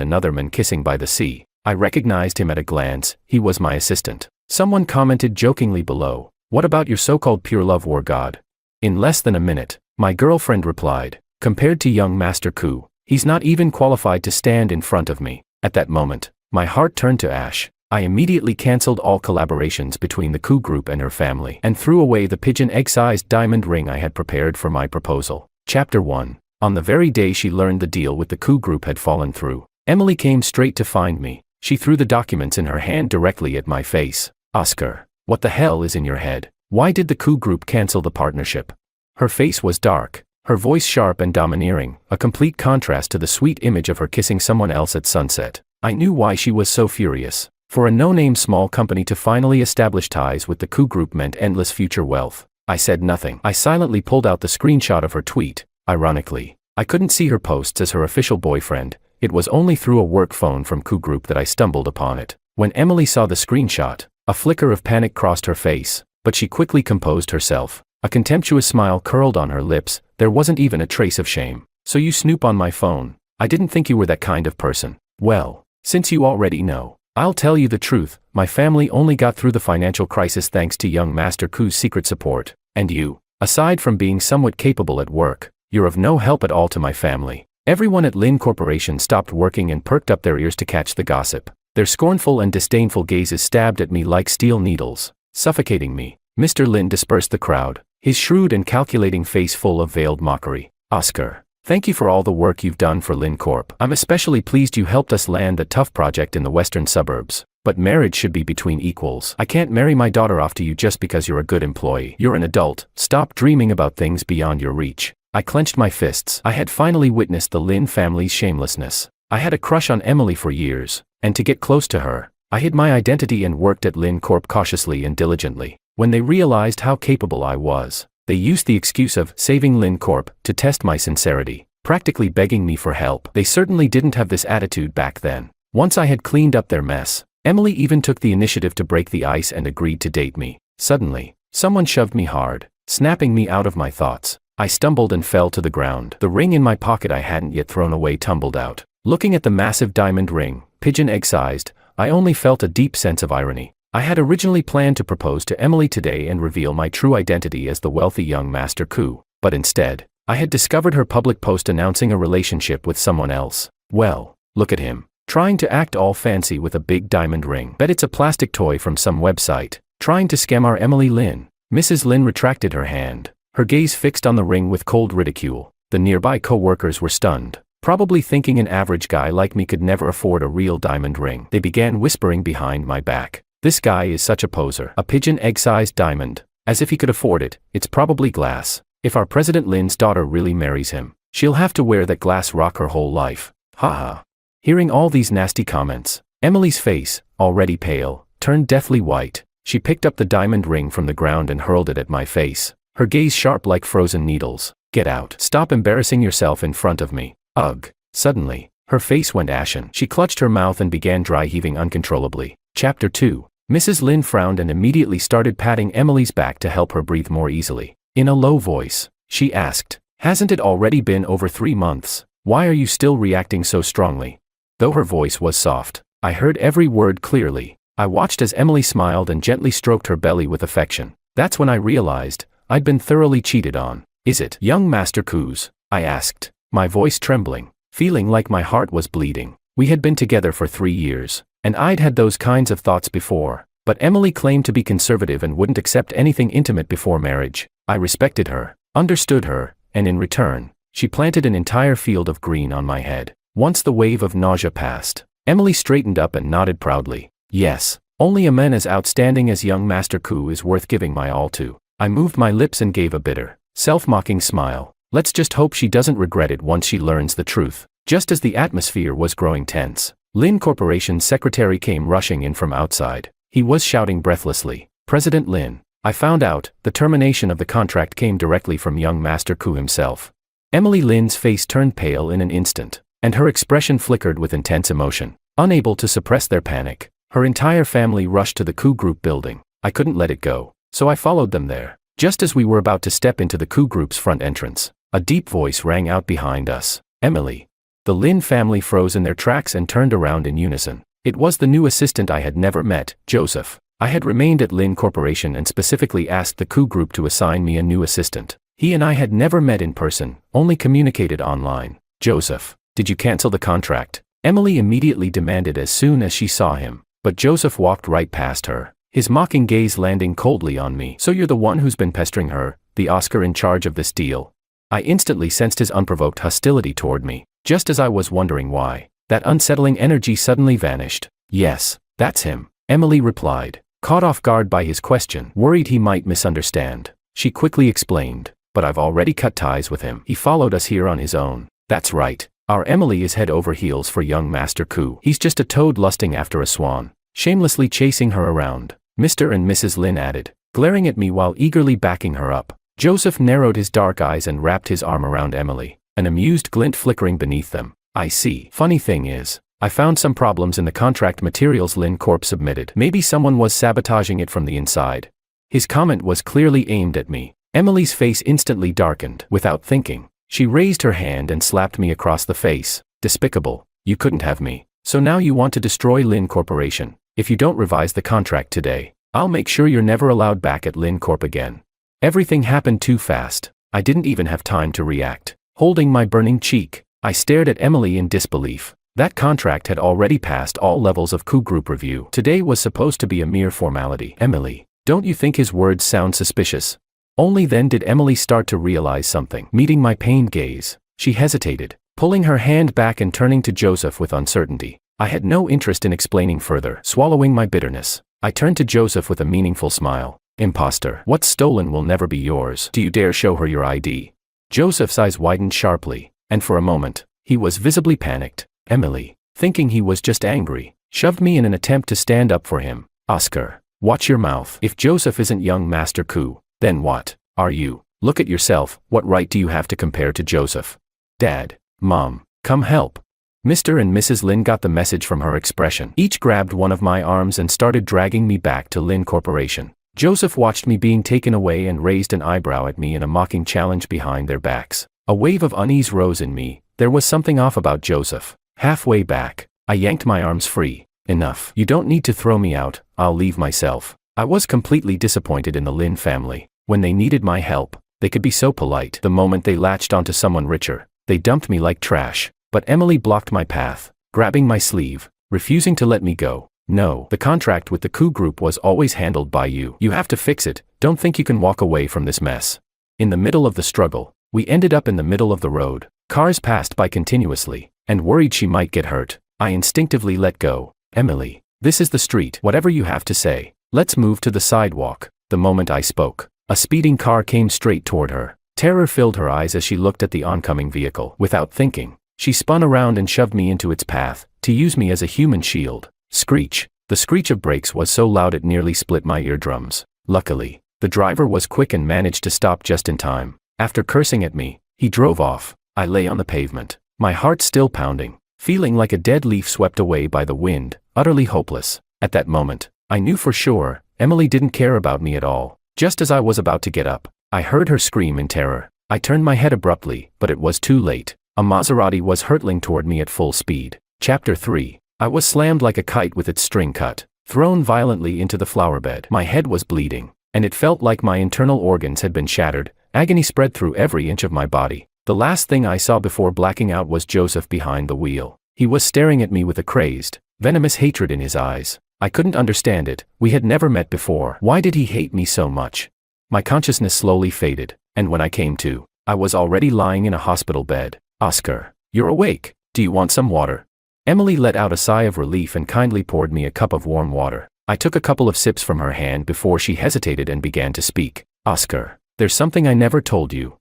another man kissing by the sea. I recognized him at a glance. He was my assistant. Someone commented jokingly below, "What about your so-called pure love war god?" In less than a minute, my girlfriend replied, "Compared to young Master Ku, he's not even qualified to stand in front of me." At that moment, my heart turned to ash. I immediately cancelled all collaborations between the Ku group and her family and threw away the pigeon egg-sized diamond ring I had prepared for my proposal. Chapter 1. On the very day she learned the deal with the Ku group had fallen through, Emily came straight to find me. She threw the documents in her hand directly at my face. "Oscar, what the hell is in your head? Why did the Ku group cancel the partnership?" Her face was dark, her voice sharp and domineering, a complete contrast to the sweet image of her kissing someone else at sunset. I knew why she was so furious. For a no-name small company to finally establish ties with the Ku group meant endless future wealth. I said nothing. I silently pulled out the screenshot of her tweet. Ironically, I couldn't see her posts as her official boyfriend. It was only through a work phone from Ku group that I stumbled upon it. When Emily saw the screenshot, a flicker of panic crossed her face, but she quickly composed herself. A contemptuous smile curled on her lips. There wasn't even a trace of shame. "So you snoop on my phone? I didn't think you were that kind of person." "Well, since you already know, I'll tell you the truth. My family only got through the financial crisis thanks to young Master Ku's secret support. And you, aside from being somewhat capable at work, you're of no help at all to my family." Everyone at Lin Corporation stopped working and perked up their ears to catch the gossip. Their scornful and disdainful gazes stabbed at me like steel needles, suffocating me. Mr. Lin dispersed the crowd, his shrewd and calculating face full of veiled mockery. "Oscar, thank you for all the work you've done for Lin Corp. I'm especially pleased you helped us land a tough project in the western suburbs. But marriage should be between equals. I can't marry my daughter off to you just because you're a good employee. You're an adult. Stop dreaming about things beyond your reach." I clenched my fists. I had finally witnessed the Lin family's shamelessness. I had a crush on Emily for years, and to get close to her, I hid my identity and worked at Lin Corp cautiously and diligently. When they realized how capable I was, they used the excuse of saving Lin Corp to test my sincerity, practically begging me for help. They certainly didn't have this attitude back then. Once I had cleaned up their mess, Emily even took the initiative to break the ice and agreed to date me. Suddenly, someone shoved me hard, snapping me out of my thoughts. I stumbled and fell to the ground. The ring in my pocket I hadn't yet thrown away tumbled out. Looking at the massive diamond ring, pigeon egg-sized, I only felt a deep sense of irony. I had originally planned to propose to Emily today and reveal my true identity as the wealthy young Master Ku, but instead, I had discovered her public post announcing a relationship with someone else. Well, look at him, trying to act all fancy with a big diamond ring. Bet it's a plastic toy from some website, trying to scam our Emily Lin. Mrs. Lin retracted her hand, her gaze fixed on the ring with cold ridicule. The nearby co-workers were stunned, probably thinking an average guy like me could never afford a real diamond ring. They began whispering behind my back, "This guy is such a poser. A pigeon egg-sized diamond. As if he could afford it. It's probably glass. If our President Lin's daughter really marries him, she'll have to wear that glass rock her whole life. Haha." Hearing all these nasty comments, Emily's face, already pale, turned deathly white. She picked up the diamond ring from the ground and hurled it at my face, her gaze sharp like frozen needles. "Get out. Stop embarrassing yourself in front of me." Ugh. Suddenly, her face went ashen. She clutched her mouth and began dry heaving uncontrollably. Chapter 2. Mrs. Lin frowned and immediately started patting Emily's back to help her breathe more easily. In a low voice, she asked, "Hasn't it already been over 3 months? Why are you still reacting so strongly?" Though her voice was soft, I heard every word clearly. I watched as Emily smiled and gently stroked her belly with affection. That's when I realized I'd been thoroughly cheated on. "Is it young Master Ku's?" I asked, my voice trembling, feeling like my heart was bleeding. We had been together for 3 years, and I'd had those kinds of thoughts before, but Emily claimed to be conservative and wouldn't accept anything intimate before marriage. I respected her, understood her, and in return, she planted an entire field of green on my head. Once the wave of nausea passed, Emily straightened up and nodded proudly. "Yes, only a man as outstanding as young Master Ku is worth giving my all to." I moved my lips and gave a bitter, self-mocking smile. Let's just hope she doesn't regret it once she learns the truth. Just as the atmosphere was growing tense, Lin Corporation's secretary came rushing in from outside. He was shouting breathlessly, "President Lin, I found out, the termination of the contract came directly from young Master Ku himself." Emily Lin's face turned pale in an instant, and her expression flickered with intense emotion. Unable to suppress their panic, her entire family rushed to the Ku Group building. I couldn't let it go, so I followed them there. Just as we were about to step into the Ku Group's front entrance, A deep voice rang out behind us. Emily. The Lin family froze in their tracks and turned around in unison. It was the new assistant I had never met, Joseph. I had remained at Lin Corporation and specifically asked the coup group to assign me a new assistant. He and I had never met in person, only communicated online. Joseph, did you cancel the contract? Emily immediately demanded as soon as she saw him, but Joseph walked right past her, his mocking gaze landing coldly on me. So you're the one who's been pestering her, the Oscar in charge of this deal? I instantly sensed his unprovoked hostility toward me, just as I was wondering why. That unsettling energy suddenly vanished. Yes, that's him, Emily replied, caught off guard by his question, worried he might misunderstand. She quickly explained, but I've already cut ties with him. He followed us here on his own. That's right. Our Emily is head over heels for young Master Ku. He's just a toad lusting after a swan, shamelessly chasing her around, Mr. and Mrs. Lin added, glaring at me while eagerly backing her up. Joseph narrowed his dark eyes and wrapped his arm around Emily, an amused glint flickering beneath them. I see. Funny thing is, I found some problems in the contract materials Lin Corp submitted. Maybe someone was sabotaging it from the inside. His comment was clearly aimed at me. Emily's face instantly darkened. Without thinking, she raised her hand and slapped me across the face. Despicable. You couldn't have me. So now you want to destroy Lin Corporation. If you don't revise the contract today, I'll make sure you're never allowed back at Lin Corp again. Everything happened too fast. I didn't even have time to react. Holding my burning cheek, I stared at Emily in disbelief. That contract had already passed all levels of coup group review. Today was supposed to be a mere formality. Emily, don't you think his words sound suspicious? Only then did Emily start to realize something. Meeting my pained gaze, she hesitated, pulling her hand back and turning to Joseph with uncertainty. I had no interest in explaining further. Swallowing my bitterness, I turned to Joseph with a meaningful smile. Imposter, what's stolen will never be yours. Do you dare show her your ID? Joseph's eyes widened sharply, and for a moment, he was visibly panicked. Emily, thinking he was just angry, shoved me in an attempt to stand up for him. Oscar, watch your mouth. If Joseph isn't young Master Ku, then what are you? Look at yourself. What right do you have to compare to Joseph? Dad, Mom, come help. Mr. and Mrs. Lin got the message from her expression. Each grabbed one of my arms and started dragging me back to Lin Corporation. Joseph watched me being taken away and raised an eyebrow at me in a mocking challenge behind their backs. A wave of unease rose in me. There was something off about Joseph. Halfway back, I yanked my arms free. Enough. You don't need to throw me out. I'll leave myself. I was completely disappointed in the Lin family. When they needed my help, they could be so polite. The moment they latched onto someone richer, they dumped me like trash. But Emily blocked my path, grabbing my sleeve, refusing to let me go. No, the contract with the coup group was always handled by you. You have to fix it. Don't think you can walk away from this mess. In the middle of the struggle, we ended up in the middle of the road. Cars passed by continuously, and worried she might get hurt, I instinctively let go. Emily, this is the street. Whatever you have to say, let's move to the sidewalk. The moment I spoke, a speeding car came straight toward her. Terror filled her eyes as she looked at the oncoming vehicle. Without thinking, she spun around and shoved me into its path, to use me as a human shield. Screech. The screech of brakes was so loud it nearly split my eardrums. Luckily, the driver was quick and managed to stop just in time. After cursing at me, he drove off. I lay on the pavement, my heart still pounding, feeling like a dead leaf swept away by the wind, utterly hopeless. At that moment, I knew for sure, Emily didn't care about me at all. Just as I was about to get up, I heard her scream in terror. I turned my head abruptly, but it was too late. A Maserati was hurtling toward me at full speed. Chapter 3. I was slammed like a kite with its string cut, thrown violently into the flower bed. My head was bleeding, and it felt like my internal organs had been shattered. Agony spread through every inch of my body. The last thing I saw before blacking out was Joseph behind the wheel. He was staring at me with a crazed, venomous hatred in his eyes. I couldn't understand it. We had never met before. Why did he hate me so much? My consciousness slowly faded, and when I came to, I was already lying in a hospital bed. Oscar, you're awake. Do you want some water? Emily let out a sigh of relief and kindly poured me a cup of warm water. I took a couple of sips from her hand before she hesitated and began to speak. Oscar, there's something I never told you.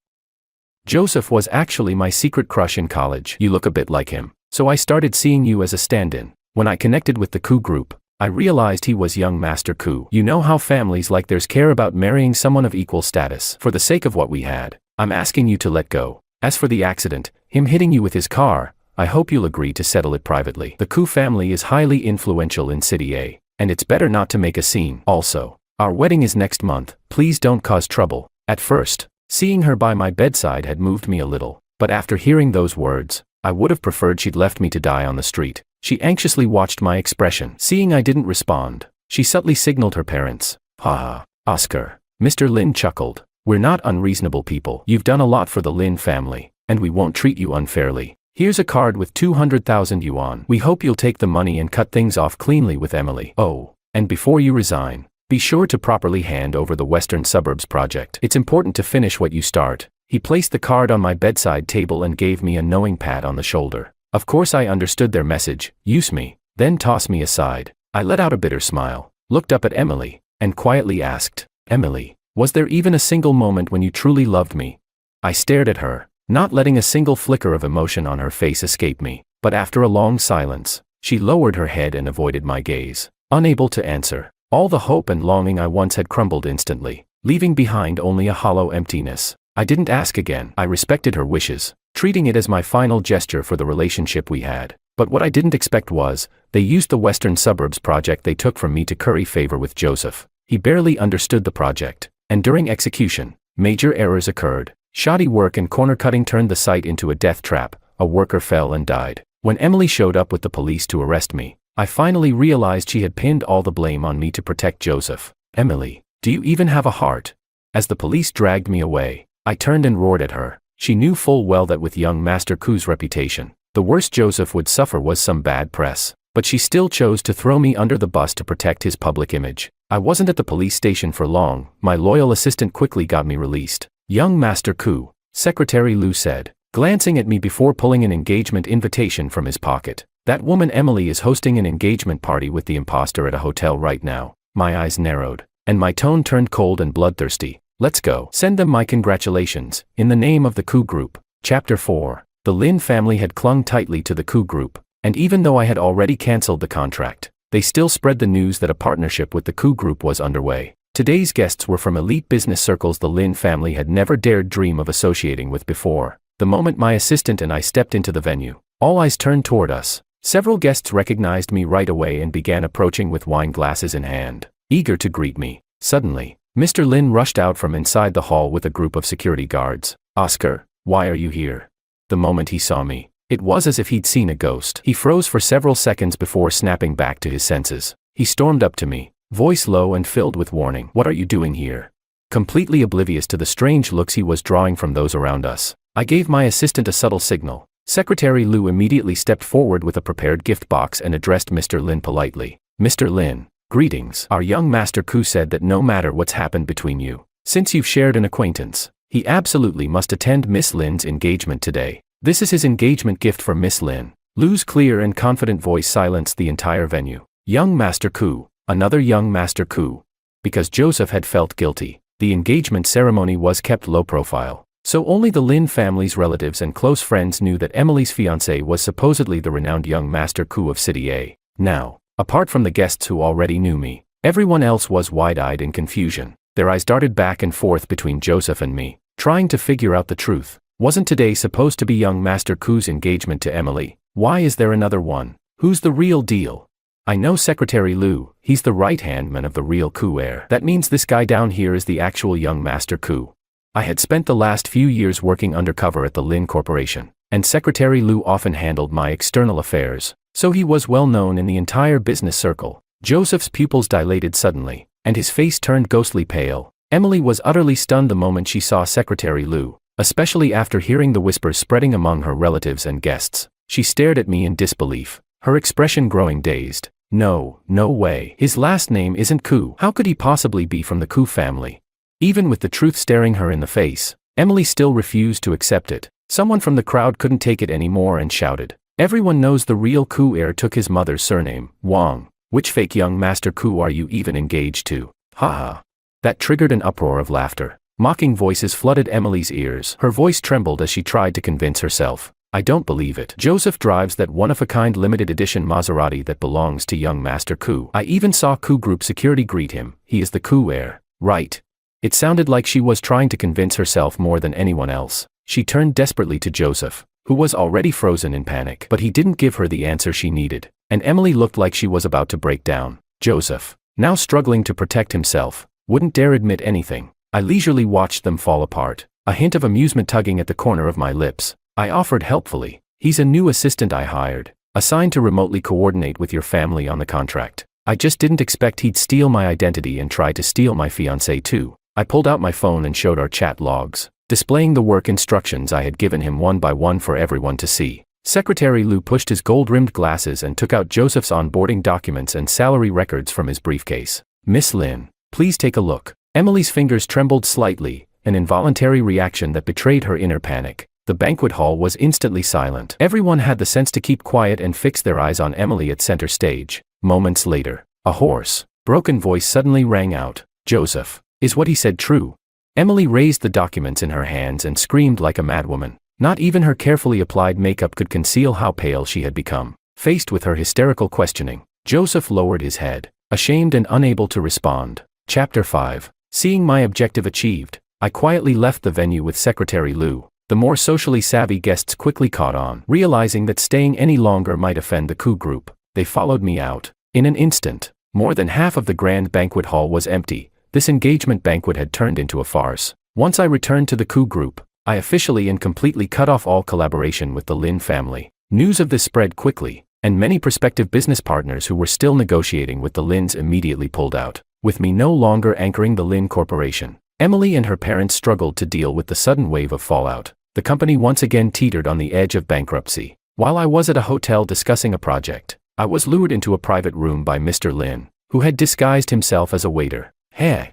Joseph was actually my secret crush in college. You look a bit like him, so I started seeing you as a stand-in. When I connected with the Ku group, I realized he was young Master Ku. You know how families like theirs care about marrying someone of equal status. For the sake of what we had, I'm asking you to let go. As for the accident, him hitting you with his car, I hope you'll agree to settle it privately. The Ku family is highly influential in City A, and it's better not to make a scene. Also, our wedding is next month. Please don't cause trouble. At first, Seeing her by my bedside had moved me a little, but after hearing those words, I would have preferred she'd left me to die on the street. She anxiously watched my expression. Seeing I didn't respond, she subtly signaled her parents. "Ha, Oscar." Mr. Lin chuckled. "We're not unreasonable people. You've done a lot for the Lin family, and we won't treat you unfairly. Here's a card with 200,000 yuan. We hope you'll take the money and cut things off cleanly with Emily. Oh, and before you resign, be sure to properly hand over the Western Suburbs project. It's important to finish what you start." He placed the card on my bedside table and gave me a knowing pat on the shoulder. Of course I understood their message, use me, then toss me aside. I let out a bitter smile, looked up at Emily, and quietly asked, "Emily, was there even a single moment when you truly loved me?" I stared at her, not letting a single flicker of emotion on her face escape me, but after a long silence, she lowered her head and avoided my gaze. Unable to answer, all the hope and longing I once had crumbled instantly, leaving behind only a hollow emptiness. I didn't ask again. I respected her wishes, treating it as my final gesture for the relationship we had. But what I didn't expect was, they used the Western Suburbs project they took from me to curry favor with Joseph. He barely understood the project, and during execution, major errors occurred. Shoddy work and corner cutting turned the site into a death trap. A worker fell and died. When Emily showed up with the police to arrest me, I finally realized she had pinned all the blame on me to protect Joseph. "Emily, do you even have a heart?" As the police dragged me away, I turned and roared at her. She knew full well that with young Master Ku's reputation, the worst Joseph would suffer was some bad press, but she still chose to throw me under the bus to protect his public image. I wasn't at the police station for long. My loyal assistant quickly got me released. "Young Master Ku," Secretary Lu said, glancing at me before pulling an engagement invitation from his pocket. "That woman Emily is hosting an engagement party with the imposter at a hotel right now." My eyes narrowed, and my tone turned cold and bloodthirsty. "Let's go. Send them my congratulations, in the name of the Ku Group." Chapter 4. The Lin family had clung tightly to the Ku Group, and even though I had already cancelled the contract, they still spread the news that a partnership with the Ku Group was underway. Today's guests were from elite business circles the Lin family had never dared dream of associating with before. The moment my assistant and I stepped into the venue, all eyes turned toward us. Several guests recognized me right away and began approaching with wine glasses in hand, eager to greet me. Suddenly, Mr. Lin rushed out from inside the hall with a group of security guards. "Oscar, why are you here?" The moment he saw me, it was as if he'd seen a ghost. He froze for several seconds before snapping back to his senses. He stormed up to me, voice low and filled with warning. "What are you doing here?" Completely oblivious to the strange looks he was drawing from those around us, I gave my assistant a subtle signal. Secretary Lu immediately stepped forward with a prepared gift box and addressed Mr. Lin politely. "Mr. Lin, greetings. Our young Master Ku said that no matter what's happened between you, since you've shared an acquaintance, he absolutely must attend Miss Lin's engagement today. This is his engagement gift for Miss Lin." Lu's clear and confident voice silenced the entire venue. Young Master Ku, another young Master Ku. Because Joseph had felt guilty, the engagement ceremony was kept low profile, so only the Lin family's relatives and close friends knew that Emily's fiancé was supposedly the renowned young Master Ku of City A. Now, apart from the guests who already knew me, everyone else was wide-eyed in confusion. Their eyes darted back and forth between Joseph and me, trying to figure out the truth. Wasn't today supposed to be young Master Ku's engagement to Emily? Why is there another one? Who's the real deal? I know Secretary Lu, he's the right-hand man of the real Ku heir. That means this guy down here is the actual young Master Ku. I had spent the last few years working undercover at the Lin Corporation, and Secretary Lu often handled my external affairs, so he was well known in the entire business circle. Joseph's pupils dilated suddenly, and his face turned ghostly pale. Emily was utterly stunned the moment she saw Secretary Lu, especially after hearing the whispers spreading among her relatives and guests. She stared at me in disbelief, her expression growing dazed. No way. His last name isn't Ku. How could he possibly be from the Ku family? Even with the truth staring her in the face, Emily still refused to accept it. Someone from the crowd couldn't take it anymore and shouted, "Everyone knows the real Ku heir took his mother's surname, Wang. Which fake young Master Ku are you even engaged to? Ha ha." That triggered an uproar of laughter. Mocking voices flooded Emily's ears. Her voice trembled as she tried to convince herself. "I don't believe it. Joseph drives that one-of-a-kind limited edition Maserati that belongs to young Master Ku. I even saw Ku Group security greet him. He is the Ku heir, right?" It sounded like she was trying to convince herself more than anyone else. She turned desperately to Joseph, who was already frozen in panic. But he didn't give her the answer she needed, and Emily looked like she was about to break down. Joseph, now struggling to protect himself, wouldn't dare admit anything. I leisurely watched them fall apart, a hint of amusement tugging at the corner of my lips. I offered helpfully. He's a new assistant I hired, assigned to remotely coordinate with your family on the contract. I just didn't expect he'd steal my identity and try to steal my fiancée too. I pulled out my phone and showed our chat logs, displaying the work instructions I had given him one by one for everyone to see. Secretary Lou pushed his gold-rimmed glasses and took out Joseph's onboarding documents and salary records from his briefcase. Miss Lynn, please take a look. Emily's fingers trembled slightly, an involuntary reaction that betrayed her inner panic. The banquet hall was instantly silent. Everyone had the sense to keep quiet and fix their eyes on Emily at center stage. Moments later, a hoarse, broken voice suddenly rang out. Joseph, is what he said true? Emily raised the documents in her hands and screamed like a madwoman. Not even her carefully applied makeup could conceal how pale she had become. Faced with her hysterical questioning, Joseph lowered his head, ashamed and unable to respond. Chapter 5. Seeing my objective achieved, I quietly left the venue with Secretary Lou. The more socially savvy guests quickly caught on, realizing that staying any longer might offend the coup group. They followed me out. In an instant, more than half of the grand banquet hall was empty. This engagement banquet had turned into a farce. Once I returned to the coup group, I officially and completely cut off all collaboration with the Lin family. News of this spread quickly, and many prospective business partners who were still negotiating with the Lins immediately pulled out, with me no longer anchoring the Lin Corporation. Emily and her parents struggled to deal with the sudden wave of fallout. The company once again teetered on the edge of bankruptcy. While I was at a hotel discussing a project, I was lured into a private room by Mr. Lin, who had disguised himself as a waiter. Hey,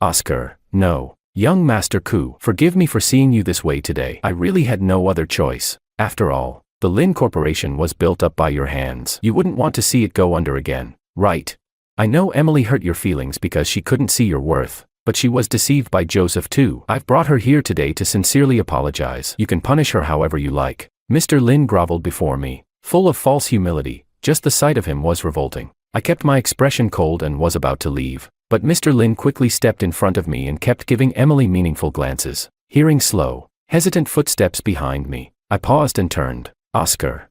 Oscar, no. Young Master Ku, forgive me for seeing you this way today. I really had no other choice. After all, the Lin Corporation was built up by your hands. You wouldn't want to see it go under again, right? I know Emily hurt your feelings because she couldn't see your worth, but she was deceived by Joseph too. I've brought her here today to sincerely apologize. You can punish her however you like. Mr. Lin groveled before me, full of false humility. Just the sight of him was revolting. I kept my expression cold and was about to leave. But Mr. Lin quickly stepped in front of me and kept giving Emily meaningful glances. Hearing slow, hesitant footsteps behind me, I paused and turned. Oscar.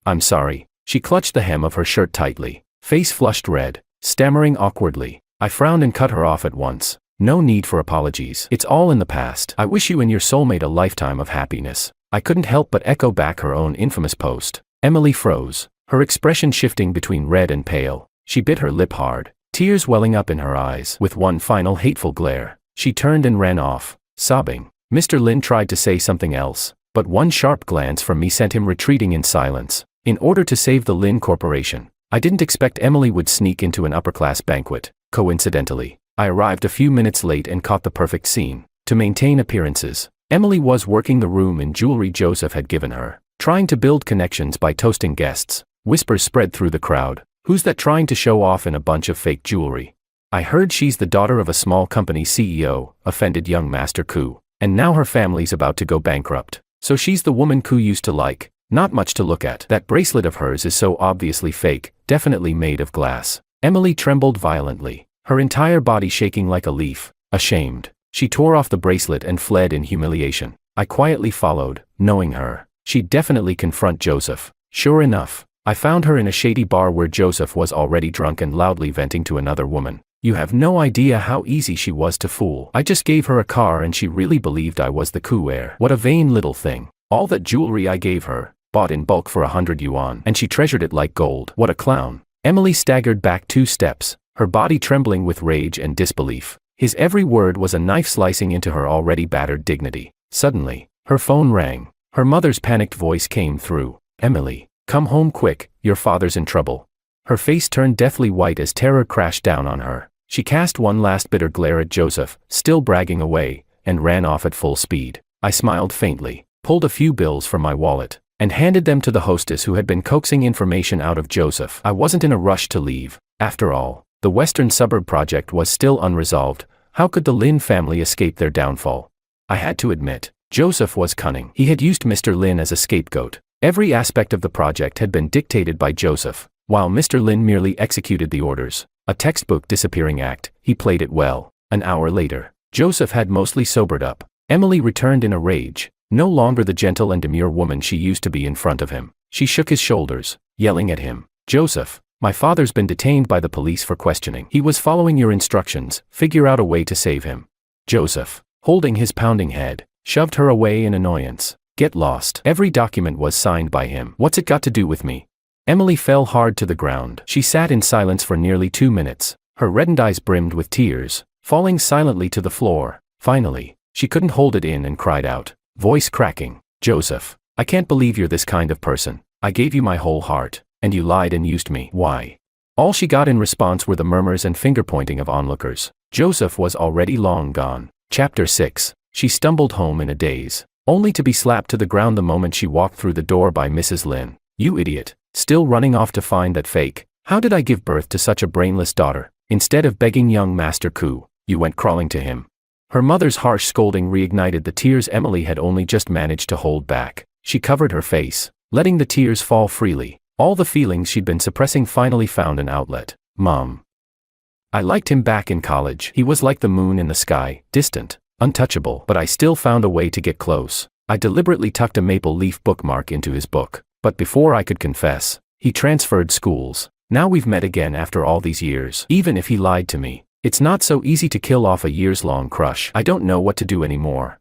I'm sorry. She clutched the hem of her shirt tightly, face flushed red, stammering awkwardly. I frowned and cut her off at once. No need for apologies. It's all in the past. I wish you and your soulmate a lifetime of happiness. I couldn't help but echo back her own infamous post. Emily froze, her expression shifting between red and pale. She bit her lip hard, tears welling up in her eyes. With one final hateful glare, she turned and ran off, sobbing. Mr. Lin tried to say something else, but one sharp glance from me sent him retreating in silence. In order to save the Lin Corporation, I didn't expect Emily would sneak into an upper-class banquet. Coincidentally, I arrived a few minutes late and caught the perfect scene. To maintain appearances, Emily was working the room in jewelry Joseph had given her, trying to build connections by toasting guests. Whispers spread through the crowd. Who's that trying to show off in a bunch of fake jewelry? I heard she's the daughter of a small company CEO, offended young Master Ku, and now her family's about to go bankrupt. So she's the woman Ku used to like. Not much to look at. That bracelet of hers is so obviously fake, definitely made of glass. Emily trembled violently, her entire body shaking like a leaf. Ashamed, she tore off the bracelet and fled in humiliation. I quietly followed, knowing her. She'd definitely confront Joseph. Sure enough, I found her in a shady bar where Joseph was already drunk and loudly venting to another woman. You have no idea how easy she was to fool. I just gave her a car and she really believed I was the Ku heir. What a vain little thing. All that jewelry I gave her, bought in bulk for 100 yuan, and she treasured it like gold. What a clown. Emily staggered back 2 steps, her body trembling with rage and disbelief. His every word was a knife slicing into her already battered dignity. Suddenly, her phone rang. Her mother's panicked voice came through. Emily, come home quick, your father's in trouble. Her face turned deathly white as terror crashed down on her. She cast one last bitter glare at Joseph, still bragging away, and ran off at full speed. I smiled faintly, pulled a few bills from my wallet, and handed them to the hostess who had been coaxing information out of Joseph. I wasn't in a rush to leave. After all, the Western Suburb project was still unresolved. How could the Lin family escape their downfall? I had to admit, Joseph was cunning. He had used Mr. Lin as a scapegoat. Every aspect of the project had been dictated by Joseph, while Mr. Lin merely executed the orders. A textbook disappearing act. He played it well. An hour later, Joseph had mostly sobered up. Emily returned in a rage, no longer the gentle and demure woman she used to be in front of him. She shook his shoulders, yelling at him. Joseph, my father's been detained by the police for questioning. He was following your instructions. Figure out a way to save him. Joseph, holding his pounding head, shoved her away in annoyance. Get lost. Every document was signed by him. What's it got to do with me? Emily fell hard to the ground. She sat in silence for nearly 2 minutes. Her reddened eyes brimmed with tears, falling silently to the floor. Finally, she couldn't hold it in and cried out, voice cracking, Joseph, I can't believe you're this kind of person. I gave you my whole heart, and you lied and used me. Why? All she got in response were the murmurs and finger-pointing of onlookers. Joseph was already long gone. Chapter 6. She stumbled home in a daze, only to be slapped to the ground the moment she walked through the door by Mrs. Lin. You idiot. Still running off to find that fake. How did I give birth to such a brainless daughter? Instead of begging young Master Ku, you went crawling to him. Her mother's harsh scolding reignited the tears Emily had only just managed to hold back. She covered her face, letting the tears fall freely. All the feelings she'd been suppressing finally found an outlet. Mom. I liked him back in college. He was like the moon in the sky, distant, untouchable, but I still found a way to get close. I deliberately tucked a maple leaf bookmark into his book. But before I could confess, he transferred schools. Now we've met again after all these years. Even if he lied to me, it's not so easy to kill off a years-long crush. I don't know what to do anymore.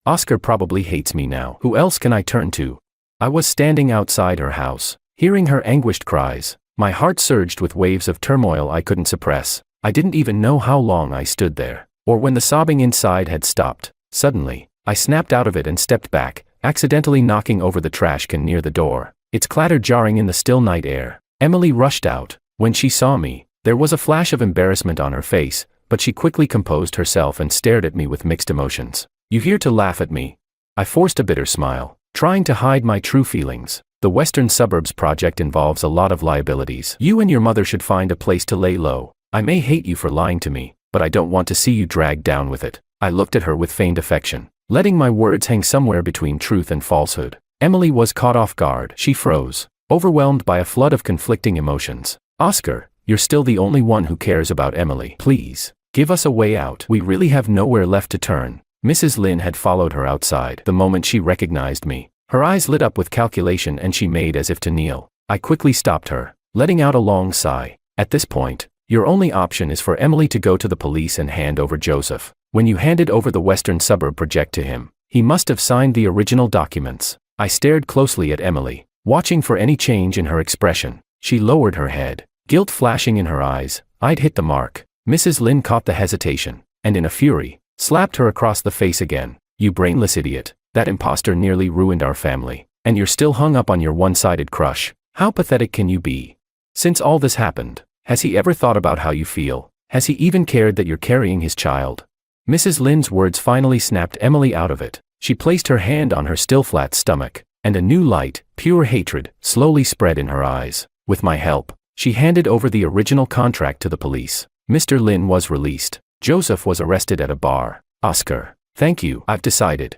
Oscar probably hates me now. Who else can I turn to? I was standing outside her house, hearing her anguished cries. My heart surged with waves of turmoil I couldn't suppress. I didn't even know how long I stood there, or when the sobbing inside had stopped. Suddenly, I snapped out of it and stepped back, accidentally knocking over the trash can near the door. Its clatter jarring in the still night air. Emily rushed out. When she saw me, there was a flash of embarrassment on her face, but she quickly composed herself and stared at me with mixed emotions. You here to laugh at me? I forced a bitter smile, trying to hide my true feelings. The Western Suburbs project involves a lot of liabilities. You and your mother should find a place to lay low. I may hate you for lying to me, but I don't want to see you dragged down with it. I looked at her with feigned affection, letting my words hang somewhere between truth and falsehood. Emily was caught off guard. She froze, overwhelmed by a flood of conflicting emotions. Oscar, you're still the only one who cares about Emily. Please, give us a way out. We really have nowhere left to turn. Mrs. Lin had followed her outside. The moment she recognized me, her eyes lit up with calculation and she made as if to kneel. I quickly stopped her, letting out a long sigh. At this point, your only option is for Emily to go to the police and hand over Joseph. When you handed over the Western Suburb project to him, he must have signed the original documents. I stared closely at Emily, watching for any change in her expression. She lowered her head, guilt flashing in her eyes. I'd hit the mark. Mrs. Lin caught the hesitation, and in a fury, slapped her across the face again. You brainless idiot. That imposter nearly ruined our family, and you're still hung up on your one-sided crush. How pathetic can you be? Since all this happened, has he ever thought about how you feel? Has he even cared that you're carrying his child? Mrs. Lin's words finally snapped Emily out of it. She placed her hand on her still flat stomach, and a new light, pure hatred, slowly spread in her eyes. With my help, she handed over the original contract to the police. Mr. Lin was released. Joseph was arrested at a bar. Oscar, thank you. I've decided.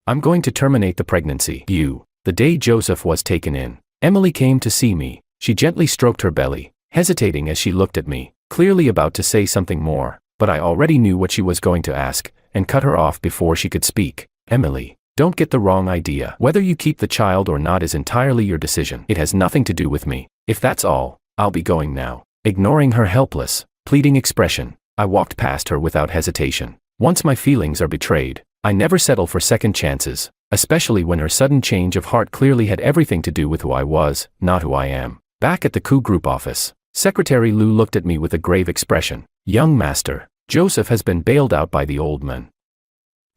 I'm going to terminate the pregnancy. The day Joseph was taken in, Emily came to see me. She gently stroked her belly, hesitating as she looked at me, clearly about to say something more, but I already knew what she was going to ask, and cut her off before she could speak. Emily, don't get the wrong idea. Whether you keep the child or not is entirely your decision. It has nothing to do with me. If that's all, I'll be going now. Ignoring her helpless, pleading expression, I walked past her without hesitation. Once my feelings are betrayed, I never settle for second chances, especially when her sudden change of heart clearly had everything to do with who I was, not who I am. Back at the Ku Group office, Secretary Lu looked at me with a grave expression. Young master, Joseph has been bailed out by the old man.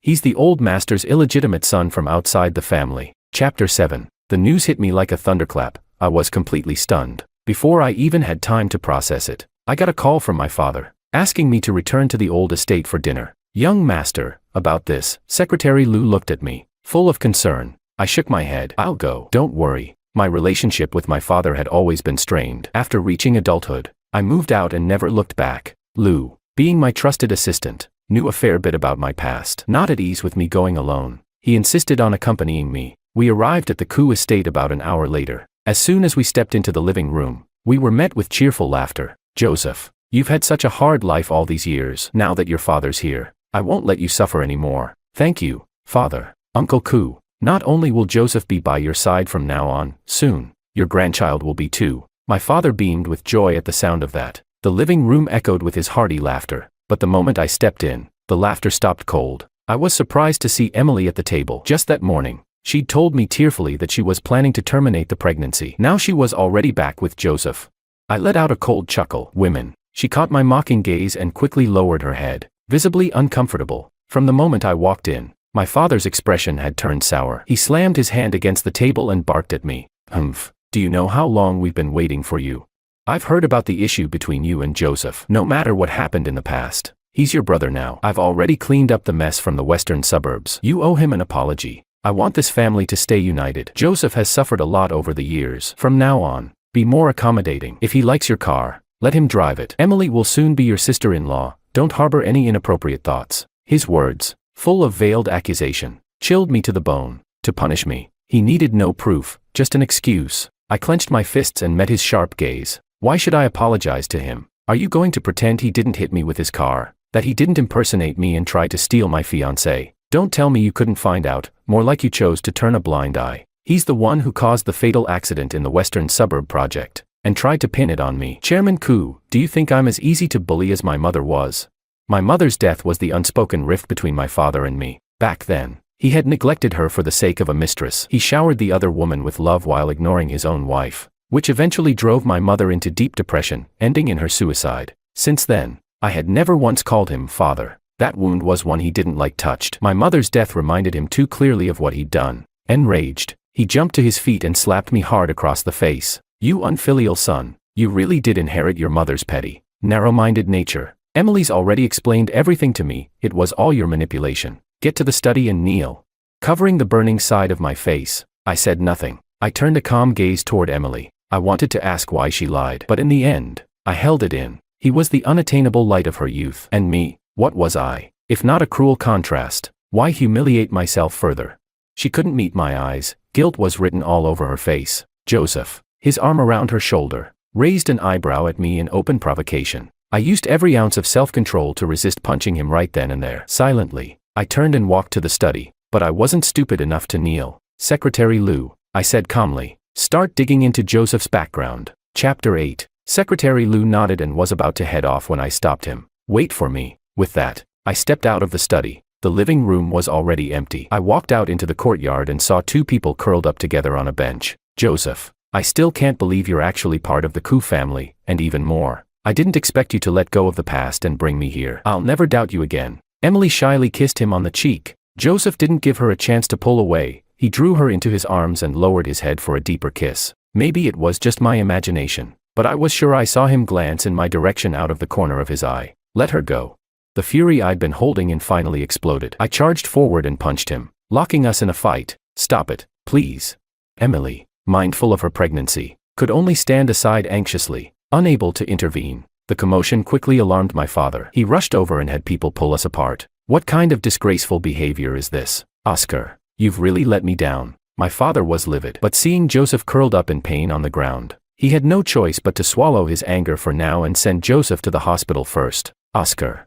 He's the old master's illegitimate son from outside the family. Chapter 7. The news hit me like a thunderclap. I was completely stunned. Before I even had time to process it, I got a call from my father, asking me to return to the old estate for dinner. Young master, about this, Secretary Lu looked at me, full of concern. I shook my head. I'll go. Don't worry. My relationship with my father had always been strained. After reaching adulthood, I moved out and never looked back. Lu, being my trusted assistant, knew a fair bit about my past. Not at ease with me going alone, he insisted on accompanying me. We arrived at the Ku estate about an hour later. As soon as we stepped into the living room, we were met with cheerful laughter. Joseph, you've had such a hard life all these years. Now that your father's here, I won't let you suffer anymore. Thank you, Father. Uncle Ku. Not only will Joseph be by your side from now on, soon, your grandchild will be too. My father beamed with joy at the sound of that. The living room echoed with his hearty laughter. But the moment I stepped in, The laughter stopped cold. I was surprised to see Emily at the table. Just that morning, she'd told me tearfully that she was planning to terminate the pregnancy. Now she was already back with Joseph. I let out a cold chuckle. Women. She caught my mocking gaze and quickly lowered her head, visibly uncomfortable. From the moment I walked in, my father's expression had turned sour. He slammed his hand against the table and barked at me. Humph. Do you know how long we've been waiting for you? I've heard about the issue between you and Joseph. No matter what happened in the past, he's your brother now. I've already cleaned up the mess from the western suburbs. You owe him an apology. I want this family to stay united. Joseph has suffered a lot over the years. From now on, be more accommodating. If he likes your car, let him drive it. Emily will soon be your sister-in-law. Don't harbor any inappropriate thoughts. His words, full of veiled accusation, chilled me to the bone. To punish me, he needed no proof, just an excuse. I clenched my fists and met his sharp gaze. Why should I apologize to him? Are you going to pretend he didn't hit me with his car? That he didn't impersonate me and try to steal my fiancée? Don't tell me you couldn't find out, more like you chose to turn a blind eye. He's the one who caused the fatal accident in the Western Suburb project, and tried to pin it on me. Chairman Koo, do you think I'm as easy to bully as my mother was? My mother's death was the unspoken rift between my father and me. Back then, he had neglected her for the sake of a mistress. He showered the other woman with love while ignoring his own wife, which eventually drove my mother into deep depression, ending in her suicide. Since then, I had never once called him father. That wound was one he didn't like touched. My mother's death reminded him too clearly of what he'd done. Enraged, he jumped to his feet and slapped me hard across the face. You unfilial son, you really did inherit your mother's petty, narrow-minded nature. Emily's already explained everything to me. It was all your manipulation. Get to the study and kneel. Covering the burning side of my face, I said nothing. I turned a calm gaze toward Emily. I wanted to ask why she lied, but in the end, I held it in. He was the unattainable light of her youth. And me, what was I? If not a cruel contrast, why humiliate myself further? She couldn't meet my eyes. Guilt was written all over her face. Joseph, his arm around her shoulder, raised an eyebrow at me in open provocation. I used every ounce of self-control to resist punching him right then and there. Silently, I turned and walked to the study, but I wasn't stupid enough to kneel. Secretary Liu, I said calmly, start digging into Joseph's background. Chapter 8. Secretary Liu nodded and was about to head off when I stopped him. Wait for me. With that, I stepped out of the study. The living room was already empty. I walked out into the courtyard and saw two people curled up together on a bench. Joseph, I still can't believe you're actually part of the Koo family, and even more, I didn't expect you to let go of the past and bring me here. I'll never doubt you again. Emily shyly kissed him on the cheek. Joseph didn't give her a chance to pull away. He drew her into his arms and lowered his head for a deeper kiss. Maybe it was just my imagination, but I was sure I saw him glance in my direction out of the corner of his eye. Let her go. The fury I'd been holding in finally exploded. I charged forward and punched him, locking us in a fight. Stop it, please. Emily, mindful of her pregnancy, could only stand aside anxiously, unable to intervene. The commotion quickly alarmed my father. He rushed over and had people pull us apart. What kind of disgraceful behavior is this? Oscar, you've really let me down. My father was livid, but seeing Joseph curled up in pain on the ground, he had no choice but to swallow his anger for now and send Joseph to the hospital first. Oscar,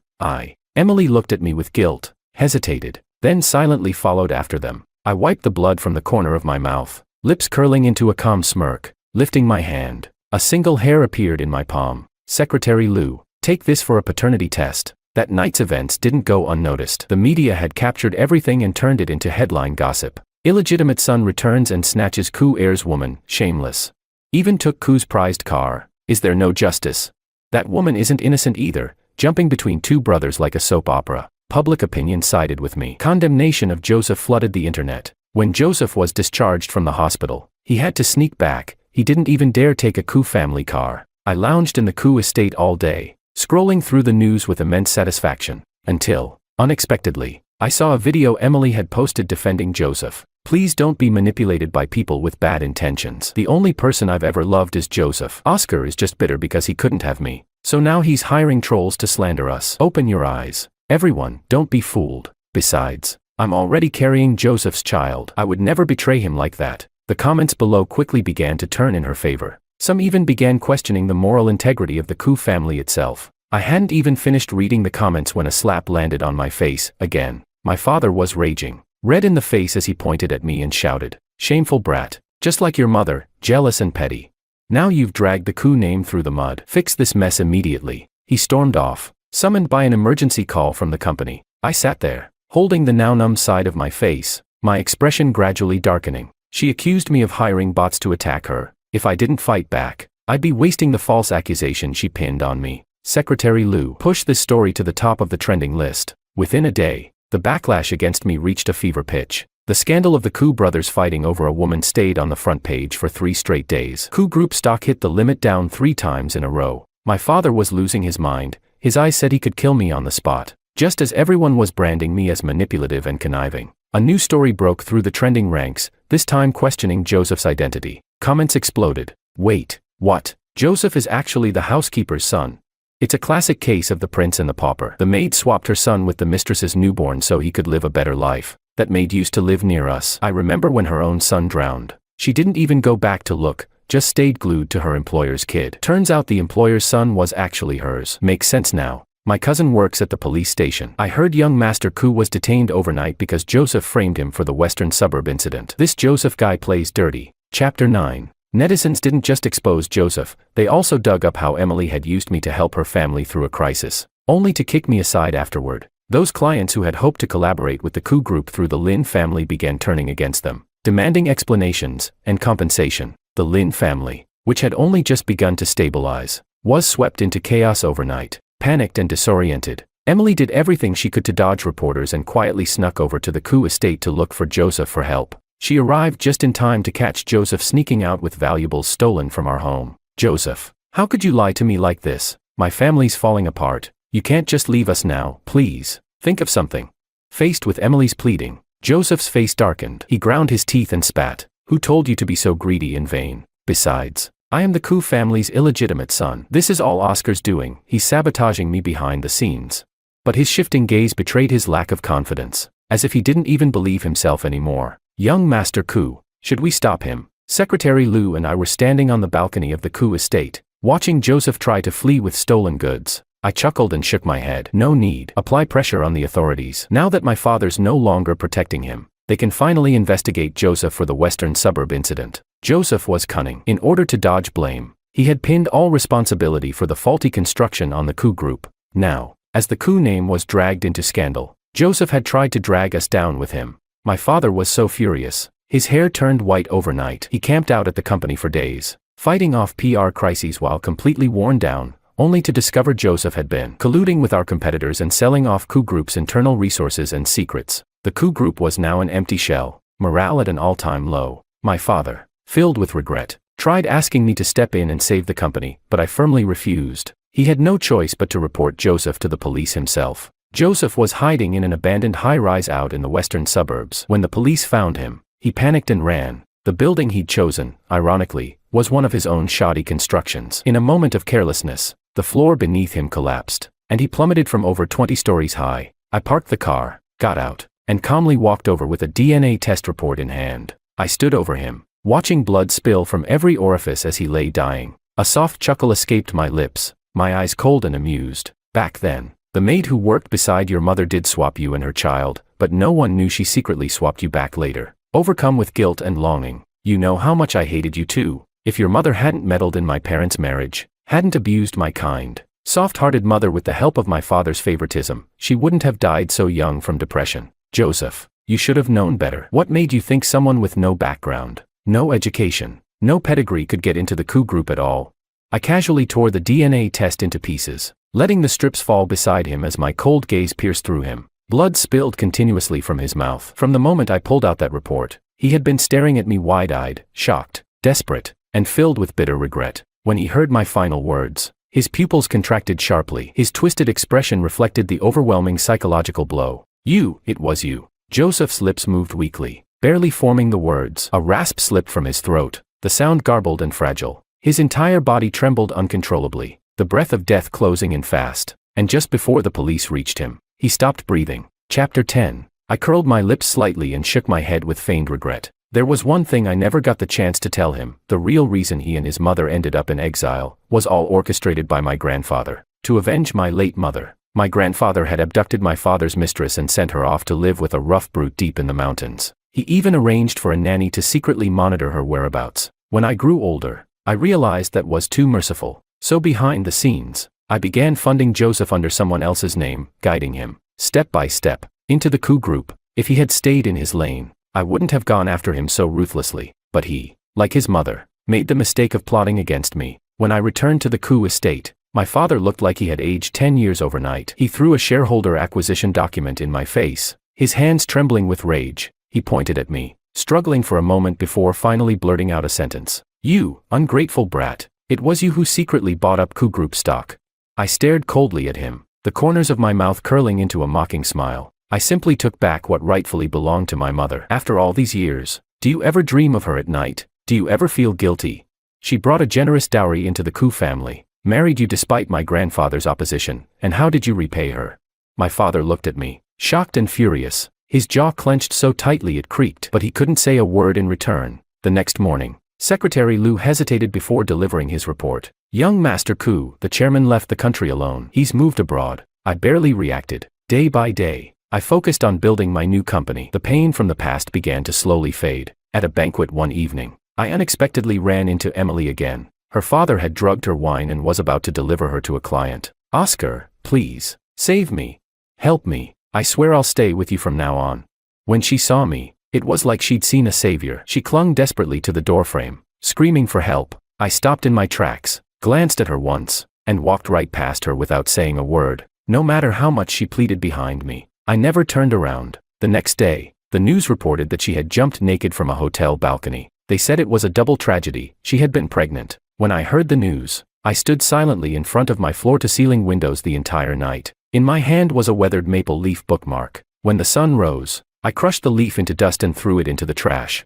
Emily looked at me with guilt, hesitated, then silently followed after them. I wiped the blood from the corner of my mouth, lips curling into a calm smirk. Lifting my hand, a single hair appeared in my palm. Secretary Liu, take this for a paternity test. That night's events didn't go unnoticed. The media had captured everything and turned it into headline gossip. Illegitimate son returns and snatches Koo heir's woman, shameless. Even took Koo's prized car. Is there no justice? That woman isn't innocent either, jumping between two brothers like a soap opera. Public opinion sided with me. Condemnation of Joseph flooded the internet. When Joseph was discharged from the hospital, he had to sneak back. He didn't even dare take a Koo family car. I lounged in the Koo estate all day, scrolling through the news with immense satisfaction, until, unexpectedly, I saw a video Emily had posted defending Joseph. Please don't be manipulated by people with bad intentions. The only person I've ever loved is Joseph. Oscar is just bitter because he couldn't have me. So now he's hiring trolls to slander us. Open your eyes. Everyone, don't be fooled. Besides, I'm already carrying Joseph's child. I would never betray him like that. The comments below quickly began to turn in her favor. Some even began questioning the moral integrity of the Koo family itself. I hadn't even finished reading the comments when a slap landed on my face, again. My father was raging, red in the face as he pointed at me and shouted, "Shameful brat, just like your mother, jealous and petty. Now you've dragged the Koo name through the mud. Fix this mess immediately." He stormed off, summoned by an emergency call from the company. I sat there, holding the now numb side of my face, my expression gradually darkening. She accused me of hiring bots to attack her. If I didn't fight back, I'd be wasting the false accusation she pinned on me. Secretary Lou pushed this story to the top of the trending list. Within a day, the backlash against me reached a fever pitch. The scandal of the Koo brothers fighting over a woman stayed on the front page for 3 straight days. Koo Group stock hit the limit down 3 times in a row. My father was losing his mind. His eyes said he could kill me on the spot. Just as everyone was branding me as manipulative and conniving, a new story broke through the trending ranks, this time questioning Joseph's identity. Comments exploded. Wait, what? Joseph is actually the housekeeper's son. It's a classic case of the prince and the pauper. The maid swapped her son with the mistress's newborn so he could live a better life. That maid used to live near us. I remember when her own son drowned. She didn't even go back to look, just stayed glued to her employer's kid. Turns out the employer's son was actually hers. Makes sense now. My cousin works at the police station. I heard young Master Koo was detained overnight because Joseph framed him for the Western Suburb incident. This Joseph guy plays dirty. Chapter 9. Netizens didn't just expose Joseph, they also dug up how Emily had used me to help her family through a crisis, only to kick me aside afterward. Those clients who had hoped to collaborate with the Koo Group through the Lin family began turning against them, demanding explanations and compensation. The Lin family, which had only just begun to stabilize, was swept into chaos overnight. Panicked and disoriented, Emily did everything she could to dodge reporters and quietly snuck over to the Koo estate to look for Joseph for help. She arrived just in time to catch Joseph sneaking out with valuables stolen from our home. Joseph, how could you lie to me like this? My family's falling apart. You can't just leave us now, please. Think of something. Faced with Emily's pleading, Joseph's face darkened. He ground his teeth and spat. Who told you to be so greedy and vain? Besides, I am the Koo family's illegitimate son. This is all Oscar's doing. He's sabotaging me behind the scenes. But his shifting gaze betrayed his lack of confidence, as if he didn't even believe himself anymore. Young Master Koo, should we stop him? Secretary Lou and I were standing on the balcony of the Koo estate, watching Joseph try to flee with stolen goods. I chuckled and shook my head. No need. Apply pressure on the authorities. Now that my father's no longer protecting him, they can finally investigate Joseph for the Western Suburb incident. Joseph was cunning. In order to dodge blame, he had pinned all responsibility for the faulty construction on the Koo Group. Now, as the Koo name was dragged into scandal, Joseph had tried to drag us down with him. My father was so furious. His hair turned white overnight. He camped out at the company for days, fighting off PR crises while completely worn down, only to discover Joseph had been colluding with our competitors and selling off Koo Group's internal resources and secrets. The Koo Group was now an empty shell, morale at an all-time low. My father, filled with regret, tried asking me to step in and save the company, but I firmly refused. He had no choice but to report Joseph to the police himself. Joseph was hiding in an abandoned high-rise out in the western suburbs. When the police found him, he panicked and ran. The building he'd chosen, ironically, was one of his own shoddy constructions. In a moment of carelessness, the floor beneath him collapsed, and he plummeted from over 20 stories high. I parked the car, got out, and calmly walked over with a DNA test report in hand. I stood over him, watching blood spill from every orifice as he lay dying. A soft chuckle escaped my lips, my eyes cold and amused. Back then, the maid who worked beside your mother did swap you and her child, but no one knew she secretly swapped you back later. Overcome with guilt and longing, you know how much I hated you too. If your mother hadn't meddled in my parents' marriage, hadn't abused my kind, soft-hearted mother with the help of my father's favoritism, she wouldn't have died so young from depression. Joseph, you should have known better. What made you think someone with no background, no education, no pedigree could get into the Koo Group at all? I casually tore the DNA test into pieces, letting the strips fall beside him as my cold gaze pierced through him. Blood spilled continuously from his mouth. From the moment I pulled out that report, he had been staring at me wide-eyed, shocked, desperate, and filled with bitter regret. When he heard my final words, his pupils contracted sharply. His twisted expression reflected the overwhelming psychological blow. You, it was you. Joseph's lips moved weakly, barely forming the words. A rasp slipped from his throat, the sound garbled and fragile. His entire body trembled uncontrollably, the breath of death closing in fast, and just before the police reached him, he stopped breathing. Chapter 10. I curled my lips slightly and shook my head with feigned regret. There was one thing I never got the chance to tell him. The real reason he and his mother ended up in exile was all orchestrated by my grandfather. To avenge my late mother, my grandfather had abducted my father's mistress and sent her off to live with a rough brute deep in the mountains. He even arranged for a nanny to secretly monitor her whereabouts. When I grew older, I realized that was too merciful. So behind the scenes, I began funding Joseph under someone else's name, guiding him, step by step, into the coup group. If he had stayed in his lane, I wouldn't have gone after him so ruthlessly, but he, like his mother, made the mistake of plotting against me. When I returned to the coup estate, my father looked like he had aged 10 years overnight. He threw a shareholder acquisition document in my face, his hands trembling with rage. He pointed at me, struggling for a moment before finally blurting out a sentence. "You, ungrateful brat, it was you who secretly bought up coup group stock." I stared coldly at him, the corners of my mouth curling into a mocking smile. I simply took back what rightfully belonged to my mother. After all these years, do you ever dream of her at night? Do you ever feel guilty? She brought a generous dowry into the coup family, married you despite my grandfather's opposition, and how did you repay her? My father looked at me, shocked and furious, his jaw clenched so tightly it creaked, but he couldn't say a word in return. The next morning, Secretary Liu hesitated before delivering his report. "Young Master Ku, the chairman left the country alone. He's moved abroad." I barely reacted. Day by day, I focused on building my new company. The pain from the past began to slowly fade. At a banquet one evening, I unexpectedly ran into Emily again. Her father had drugged her wine and was about to deliver her to a client. "Oscar, please, save me. Help me. I swear I'll stay with you from now on." When she saw me, it was like she'd seen a savior. She clung desperately to the doorframe, screaming for help. I stopped in my tracks, glanced at her once, and walked right past her without saying a word. No matter how much she pleaded behind me, I never turned around. The next day, the news reported that she had jumped naked from a hotel balcony. They said it was a double tragedy. She had been pregnant. When I heard the news, I stood silently in front of my floor-to-ceiling windows the entire night. In my hand was a weathered maple leaf bookmark. When the sun rose, I crushed the leaf into dust and threw it into the trash.